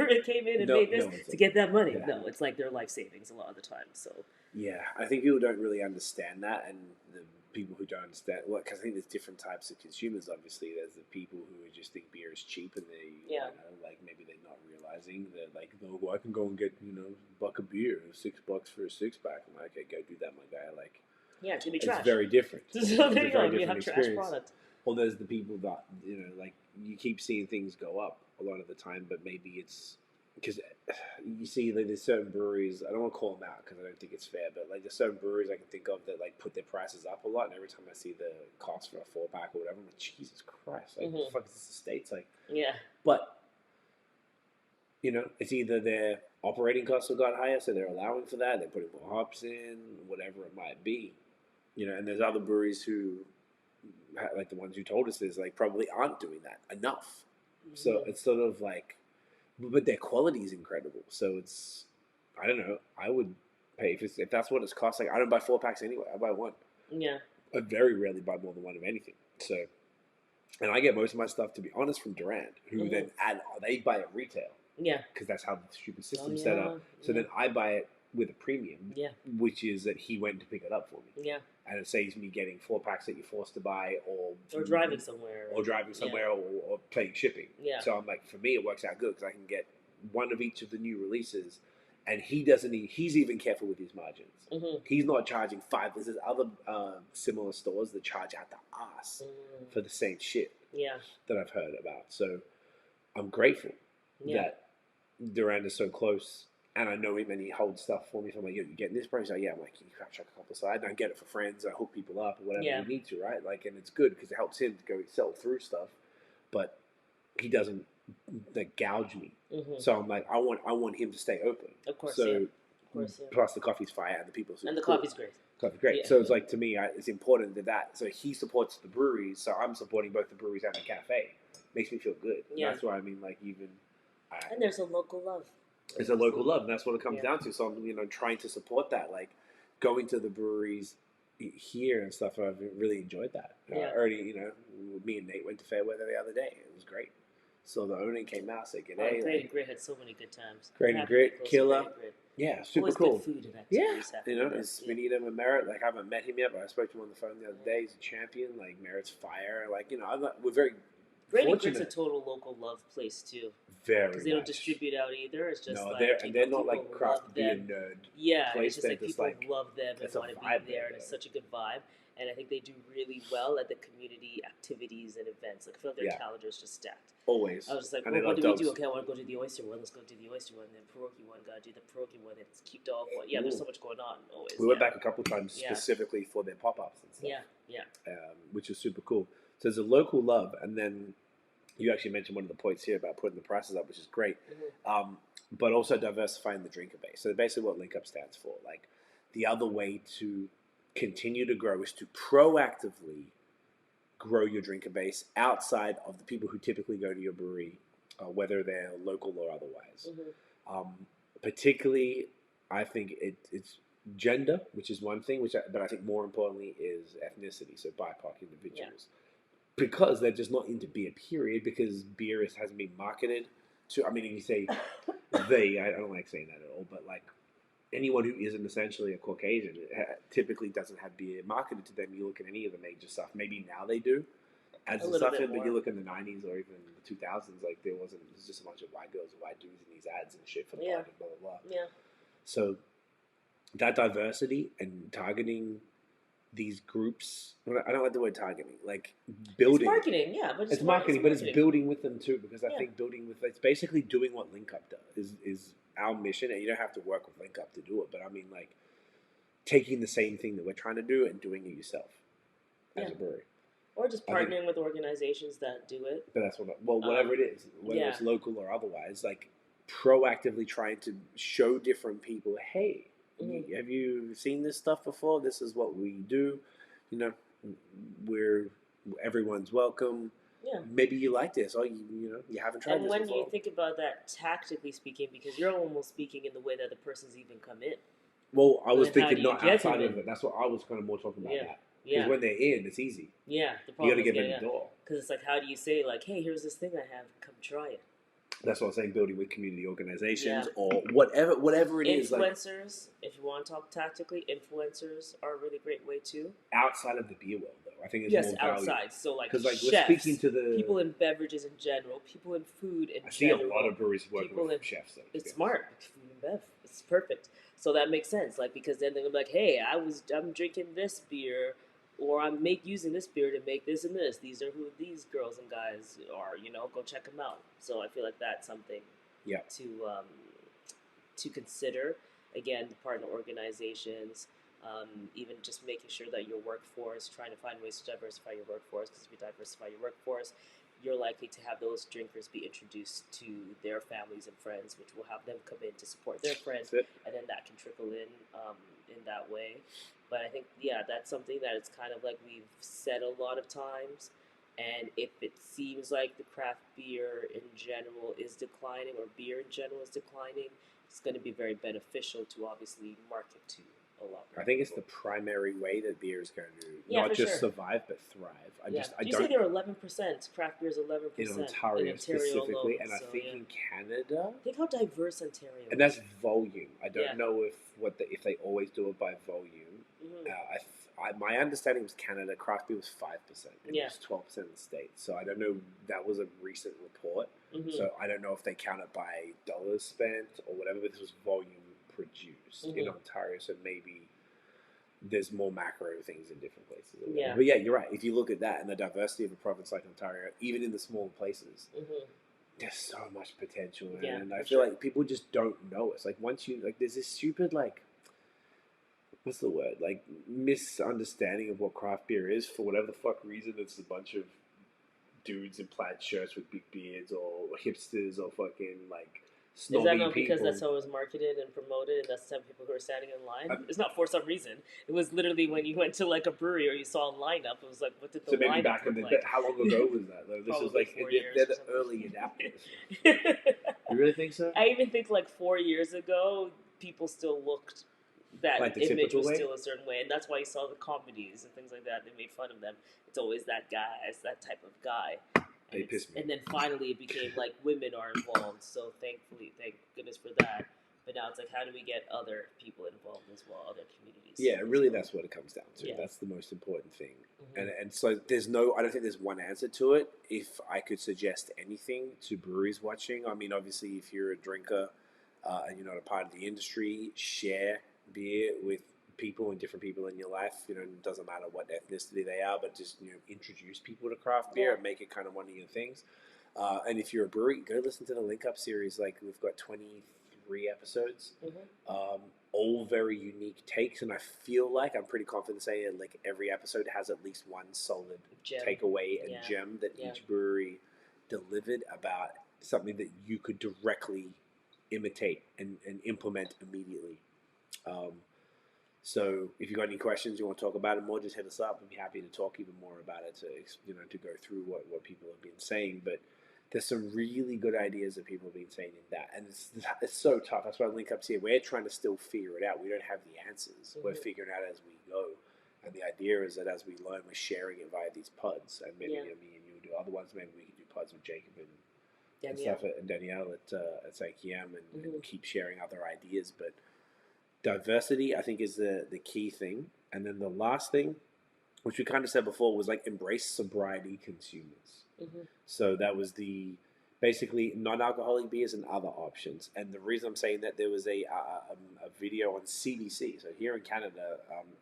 made this to get that money. Yeah. No, it's like their life savings a lot of the time. So yeah, I think people don't really understand that, and the people who don't understand, because I think there's different types of consumers. Obviously, there's the people who just think beer is cheap, and they, like maybe they're not realizing that like, oh, I can go and get a buck of beer, $6 for a 6-pack. I'm like, okay, go do that, my guy. Like, yeah, it's gonna be trash. It's very different. So there you go. You have trash product. Well, there's the people that, like, you keep seeing things go up a lot of the time, but maybe it's because you see, like, there's certain breweries, I don't want to call them out because I don't think it's fair, but, like, there's certain breweries I can think of that, like, put their prices up a lot, and every time I see the cost for a 4-pack or whatever, I'm like, Jesus Christ, like, what the fuck is this, the States? Like, yeah. But, it's either their operating costs have got higher, so they're allowing for that, they're putting more hops in, whatever it might be, and there's other breweries who, like the ones you told us, is like probably aren't doing that enough. Mm-hmm. So it's sort of like, but their quality is incredible. So it's, I don't know. I would pay if that's what it's cost. Like I don't buy 4-packs anyway. I buy one. Yeah. I very rarely buy more than one of anything. So, and I get most of my stuff, to be honest, from Durand, who then they buy it retail. Yeah. Because that's how the stupid system's set up. So then I buy it with a premium. Yeah. Which is that he went to pick it up for me. Yeah. And it saves me getting 4-packs that you're forced to buy, or driving somewhere, or paying shipping. Yeah. So I'm like, for me, it works out good because I can get one of each of the new releases, and he's even careful with his margins. Mm-hmm. He's not charging 5. There's other similar stores that charge out the ass for the same shit. Yeah. That I've heard about. So I'm grateful that Durand is so close. And I know him, and he holds stuff for me. So I'm like, yo, you getting this price? Like, yeah. I'm like, you can chuck a couple aside. And I get it for friends. I hook people up or whatever we need to, right? Like, and it's good because it helps him to go sell through stuff. But he doesn't like gouge me. Mm-hmm. So I'm like, I want him to stay open. Of course. So plus the coffee's fire and the people. And the coffee's great. Coffee's great. Yeah. So it's like, to me, it's important that. So he supports the breweries. So I'm supporting both the breweries and the cafe. Makes me feel good. Yeah. That's why I mean, like, even. And there's a local love. It's a local love, and that's what it comes down to. So I'm, trying to support that, like going to the breweries here and stuff. I've really enjoyed that. Yeah. Already, me and Nate went to Fairweather the other day. It was great. So the owner came out, said good day. Great and Grit had so many good times. Great and Grit, killer. Great and Grit. Yeah, super Always cool. good food and Yeah, activities. we need him a Merit. Like, I haven't met him yet, but I spoke to him on the phone the other day. He's a champion. Like, Merit's fire. Like, we're very Great and Grit's fortunate. a total local love place too. Very because they don't distribute out either. It's just they're not like craft beer nerd. Yeah, place. it's just like They're people just love them and it's a want to be vibe there, and it's such a good vibe. And I think they do really well at the community activities and events. Like I feel like their calendar is just stacked. Always. I was just like, And well, they what love do we dogs. do? Okay, I want to go to the oyster one. Let's go do the oyster one. Then pierogi one. Gotta do the pierogi one. It's cute dog one. Yeah, there's so much going on always. We went back a couple times specifically for their pop-ups and stuff. Yeah. Which is super cool. So there's a local love, and then you actually mentioned one of the points here about putting the prices up, which is great. But also diversifying the drinker base. So basically what Link Up stands for. Like, the other way to continue to grow is to proactively grow your drinker base outside of the people who typically go to your brewery, whether they're local or otherwise. Particularly, I think it's gender, which is one thing, but I think more importantly is ethnicity, so BIPOC individuals. Because they're just not into beer, period, because beer hasn't been marketed to, I mean, if you say they, I don't like saying that at all, but like anyone who isn't essentially a Caucasian typically doesn't have beer marketed to them. You look at any of the major stuff, maybe now they do, as the stuff in, but you look in the 90s or even the 2000s, like there's just a bunch of white girls and white dudes in these ads and shit for the blah, blah, blah, blah. Yeah. So that diversity and targeting these groups, I don't like the word targeting, like building. It's marketing, yeah. But it's marketing, but it's building with them too, because I think building with, it's basically doing what Link Up does, is our mission, and you don't have to work with Link Up to do it, but I mean, like, taking the same thing that we're trying to do and doing it yourself as a brewery. Or just partnering with organizations that do it. But that's whatever it is, whether it's local or otherwise, like, proactively trying to show different people, hey, have you seen this stuff before? This is what we do. Everyone's welcome. Yeah. Maybe you like this, or you haven't tried this before. And when you think about that, tactically speaking, because you're almost speaking in the way that the person's even come in. Well, I was thinking not outside of it. That's what I was kind of more talking about. That. Because when they're in, it's easy. Yeah, the problem you got to get them in the door. Because it's like, how do you say, like, hey, here's this thing I have, come try it. That's what I'm saying, building with community organizations or whatever it is. Influencers, if you want to talk tactically, influencers are a really great way too. Outside of the beer world, though. I think it's more outside. valuable. So, like, because, like, chefs, we're speaking to the people in beverages in general, people in food in general. I see a lot of breweries working with chefs. Though, it's smart. Food and bev. It's perfect. So that makes sense. Like, because then they're like, hey, I'm drinking this beer, or I'm using this beer to make this and this. These are who these girls and guys are. Go check them out. So I feel like that's something to consider. Again, the partner organizations, even just making sure that your workforce, trying to find ways to diversify your workforce, because if you diversify your workforce, you're likely to have those drinkers be introduced to their families and friends, which will have them come in to support their friends, and then that can trickle in that way. But I think, that's something that it's kind of like we've said a lot of times. And if it seems like the craft beer in general is declining, or beer in general is declining, it's going to be very beneficial to obviously market to a lot more. I think it's the primary way that beer is going to not just survive, but thrive. You say they're 11%. Craft beer is 11% in Ontario specifically, alone, and I think in Canada. Think how diverse Ontario is. And that's volume. I don't know if they always do it by volume. My understanding was Canada craft beer was 5%. And it was 12% in the States. So I don't know. That was a recent report. So I don't know if they count it by dollars spent or whatever. But this was volume produced in Ontario. So maybe there's more macro things in different places. But you're right. If you look at that and the diversity of a province like Ontario, even in the smaller places, there's so much potential. And I feel like people just don't know. It's like once you there's this stupid what's the word? Like, misunderstanding of what craft beer is. For whatever the fuck reason, it's a bunch of dudes in plaid shirts with big beards, or hipsters, or fucking, like, snobby people. Is that not because that's how it was marketed and promoted, and that's the type of people who are standing in line? It's not for some reason. It was literally when you went to, like, a brewery or you saw a lineup, it was like, what did the lineup back in the day, how long ago was that, though? This was, like, they're the early adapters. You really think so? I even think, like, 4 years ago, people still looked that Like the image typical was way? still a certain way, and that's why you saw the comedies and things like that. They made fun of them. It's always that guy, it's that type of guy. They piss me. And then finally it became like women are involved. So thank goodness for that. But now it's like, how do we get other people involved as well, other communities? Yeah, really, that's what it comes down to. Yeah. That's the most important thing. Mhm. And so I don't think there's one answer to it. If I could suggest anything to breweries watching, I mean, obviously, if you're a drinker and you're not a part of the industry, share beer with people and different people in your life. You know, it doesn't matter what ethnicity they are, but just, you know, introduce people to craft beer and make it kind of one of your things. And if you're a brewery, go listen to the Link Up series. Like, we've got 23 episodes, all very unique takes, and I feel like I'm pretty confident saying like every episode has at least one solid takeaway and gem that each brewery delivered about something that you could directly imitate and implement immediately. So if you got any questions, you want to talk about it more, just hit us up. We'd be happy to talk even more about it, to go through what people have been saying. But there's some really good ideas that people have been saying in that, and it's so tough. That's why Link Up's here. We're trying to still figure it out. We don't have the answers. We're figuring it out as we go, and the idea is that as we learn, we're sharing it via these pods, and maybe me and you do other ones. Maybe we can do pods with Jacob and stuff, and Danielle at CKM, and keep sharing other ideas. But diversity, I think, is the key thing. And then the last thing, which we kind of said before, was like embrace sobriety consumers. So that was basically non-alcoholic beers and other options. And the reason I'm saying that, there was a video on CBC, so here in Canada,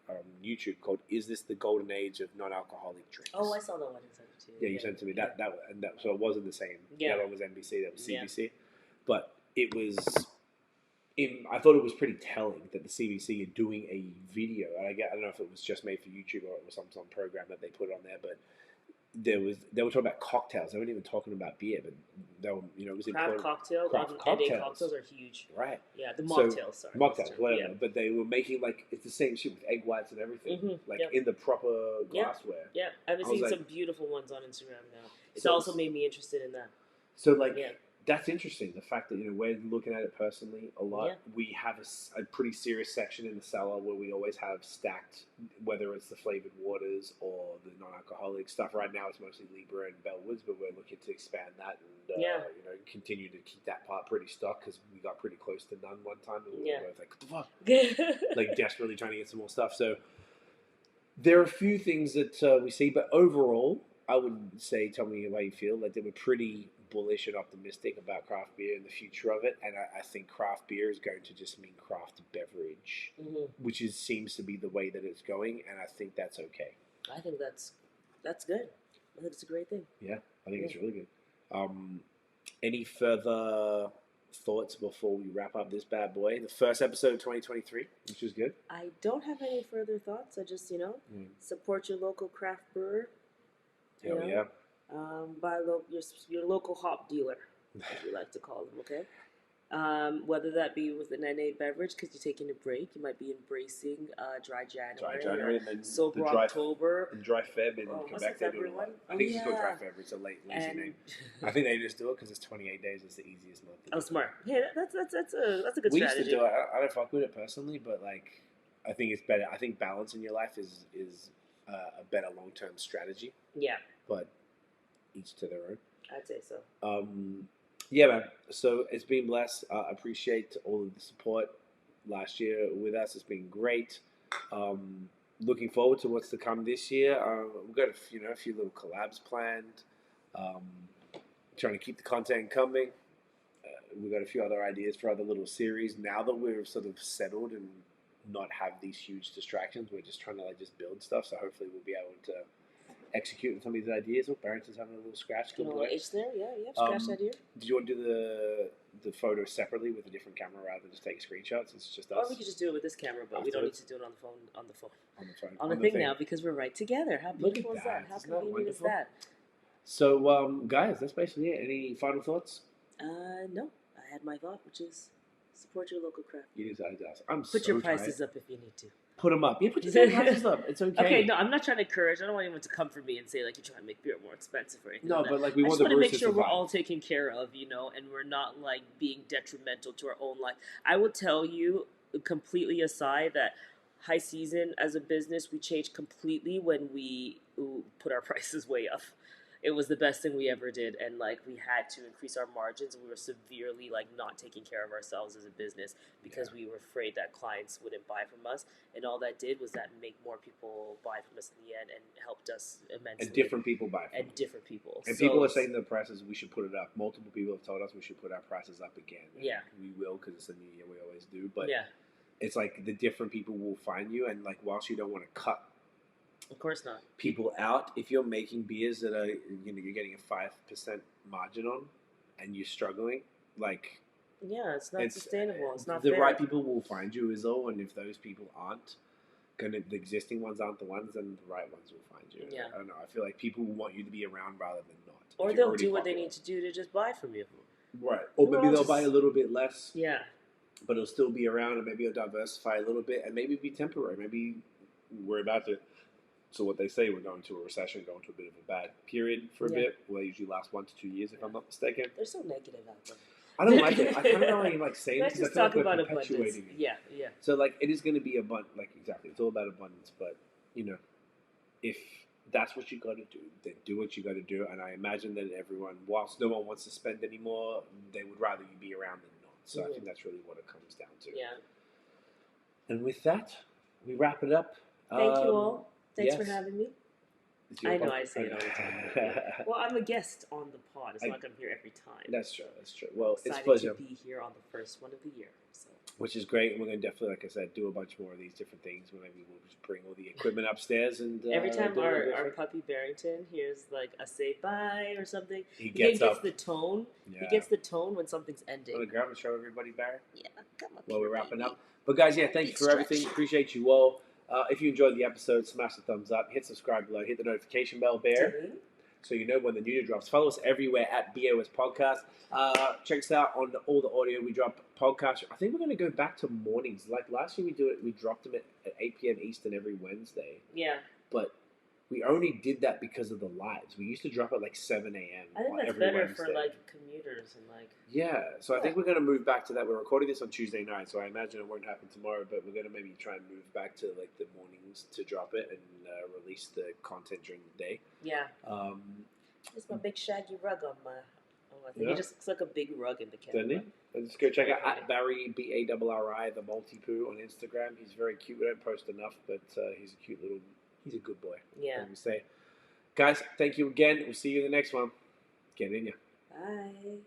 on YouTube, called "Is This the Golden Age of Non-Alcoholic Drinks?" Oh, I saw that one. I sent it to you. Yeah, you sent it to me. That so it wasn't the same. Yeah. The other one was NBC. That was CBC. But it was. I thought it was pretty telling that the CBC are doing a video, and I don't know if it was just made for YouTube or it was some program that they put on there, but they were talking about cocktails. They weren't even talking about beer, but they were, it was craft important. cocktails. Craft cocktails are huge. Right. Yeah, the mocktails. So, mocktails, whatever. Yeah. But they were making it's the same shit with egg whites and everything, in the proper glassware. Yeah, I've been seeing some beautiful ones on Instagram now. It's also made me interested in that. So that's interesting. The fact that we're looking at it personally a lot. Yeah. We have a pretty serious section in the cellar where we always have stacked, whether it's the flavored waters or the non-alcoholic stuff. Right now it's mostly Libra and Bellwoods, but we're looking to expand that and continue to keep that part pretty stocked, because we got pretty close to none one time, and we were both like, what the fuck? Like desperately trying to get some more stuff. So there are a few things that we see, but overall, I would say, tell me how you feel. Like, they were pretty bullish and optimistic about craft beer and the future of it, and I think craft beer is going to just mean craft beverage, which seems to be the way that it's going, and I think that's okay. I think that's good. I think it's a great thing. Yeah, I think it's really good. Any further thoughts before we wrap up this bad boy? The first episode of 2023, which is good. I don't have any further thoughts. I just, support your local craft brewer. Hell yeah. Buy your local hop dealer, as we like to call them, okay? Whether that be with an NA beverage, because you're taking a break, you might be embracing dry January, and then sober October, and dry Feb in Quebec. They do it. I think it's called dry Feb. It's a lazy name. I think they just do it because it's 28 days. It's the easiest month. Oh, smart. Hey, that's a good strategy. We used to do it. I don't fuck with it personally, but I think it's better. I think balance in your life is a better long-term strategy. Yeah. But each to their own. I'd say so. Yeah, man. So it's been blessed. I appreciate all of the support last year with us. It's been great. Looking forward to what's to come this year. We've got a few little collabs planned. Trying to keep the content coming. We've got a few other ideas for other little series. Now that we're sort of settled and not have these huge distractions, we're just trying to just build stuff. So hopefully we'll be able to execute on some of these ideas. Oh, Barrington's having a little scratch. Good boy. Itch there? Yeah, scratch that here. Did you want to do the photo separately with a different camera rather than just take screenshots? It's just us. Or we could just do it with this camera, but we don't need to do it on the phone. On the thing thing now, because we're right together. How beautiful is that? How convenient is that? So, guys, that's basically it. Any final thoughts? No. I had my thought, which is support your local craft. Put your prices up if you need to. Put them up. Yeah, put your prices up. It's okay. Okay, no, I'm not trying to encourage. I don't want anyone to come for me and say you're trying to make beer more expensive or anything. No, like but that. we want the to make sure sure we're all taken care of, and we're not being detrimental to our own life. I will tell you, completely aside that high season as a business, we changed completely when we put our prices way up. It was the best thing we ever did, and like we had to increase our margins, and we were severely like not taking care of ourselves as a business because we were afraid that clients wouldn't buy from us, and all that did was that make more people buy from us in the end and helped us immensely. And different people buy from us. And different people. And So people are saying the prices, we should put it up. Multiple people have told us we should put our prices up again. Yeah. We will, because it's a new year, we always do. But yeah, it's like the different people will find you, and like whilst you don't want to cut of course not. people out, if you're making beers that are, you're getting a 5% margin on, and you're struggling, like Yeah, it's not sustainable. It's not the fair. right people will find you, is all. And if those people aren't the existing ones aren't the ones, then the right ones will find you. Yeah. I don't know. I feel like people will want you to be around rather than not. Or if you're they'll already do what they popular. need to do to just buy from you. Right. Or We're maybe all they'll just- buy a little bit less. Yeah. But it'll still be around, and maybe it'll diversify a little bit, and maybe be temporary. Maybe we're about to. So what they say, we're going to a recession, going to a bit of a bad period for a bit. Well, they usually last 1 to 2 years, if I'm not mistaken. They're so negative out there. I don't like it. I kind of don't really like saying it Let's because I just feel talk like about we're abundance. perpetuating it. Yeah, yeah. So like it is going to be like exactly. It's all about abundance, but if that's what you got to do, then do what you got to do. And I imagine that everyone, whilst no one wants to spend anymore, they would rather you be around than not. So I think that's really what it comes down to. Yeah. And with that, we wrap it up. Thank you all. Thanks for yes. having me. It's your I know podcast. I say it all the time. Well, I'm a guest on the pod. It's not going to be here every time. That's true. That's true. Well, it's a Excited pleasure. to be here on the first one of the year. So. Which is great, and we're going to definitely, like I said, do a bunch more of these different things. Maybe we'll just bring all the equipment upstairs and Every time do it our different. puppy Barrington hears like a say bye or something, He gets up. the tone. Yeah. He gets the tone when something's ending. Want to grab and show everybody, Barry? Yeah, come up While here, we're wrapping baby. up. But guys, yeah, thank you for Stretch. everything. Appreciate you all. If you enjoyed the episode, smash the thumbs up, hit subscribe below, hit the notification bell, Bear, so you know when the new drops. Follow us everywhere at BAOS Podcast. Check us out on all the audio. We drop podcasts. I think we're going to go back to mornings. Like last year we dropped them at 8 p.m. Eastern every Wednesday. Yeah. But we only did that because of the lives. We used to drop at like 7 a.m. I think that's every better Wednesday. for like commuters and like. Yeah, so I think we're going to move back to that. We're recording this on Tuesday night, so I imagine it won't happen tomorrow, but we're going to maybe try and move back to like the mornings to drop it and release the content during the day. Yeah. It's my big shaggy rug on my. I think it just looks like a big rug in the camera. Doesn't he? And just go check out at Barry BARRI the Multi-Poo on Instagram. He's very cute. We don't post enough, but he's a cute little. He's a good boy. Yeah. Let me say, guys, thank you again. We'll see you in the next one. Get in ya. Bye.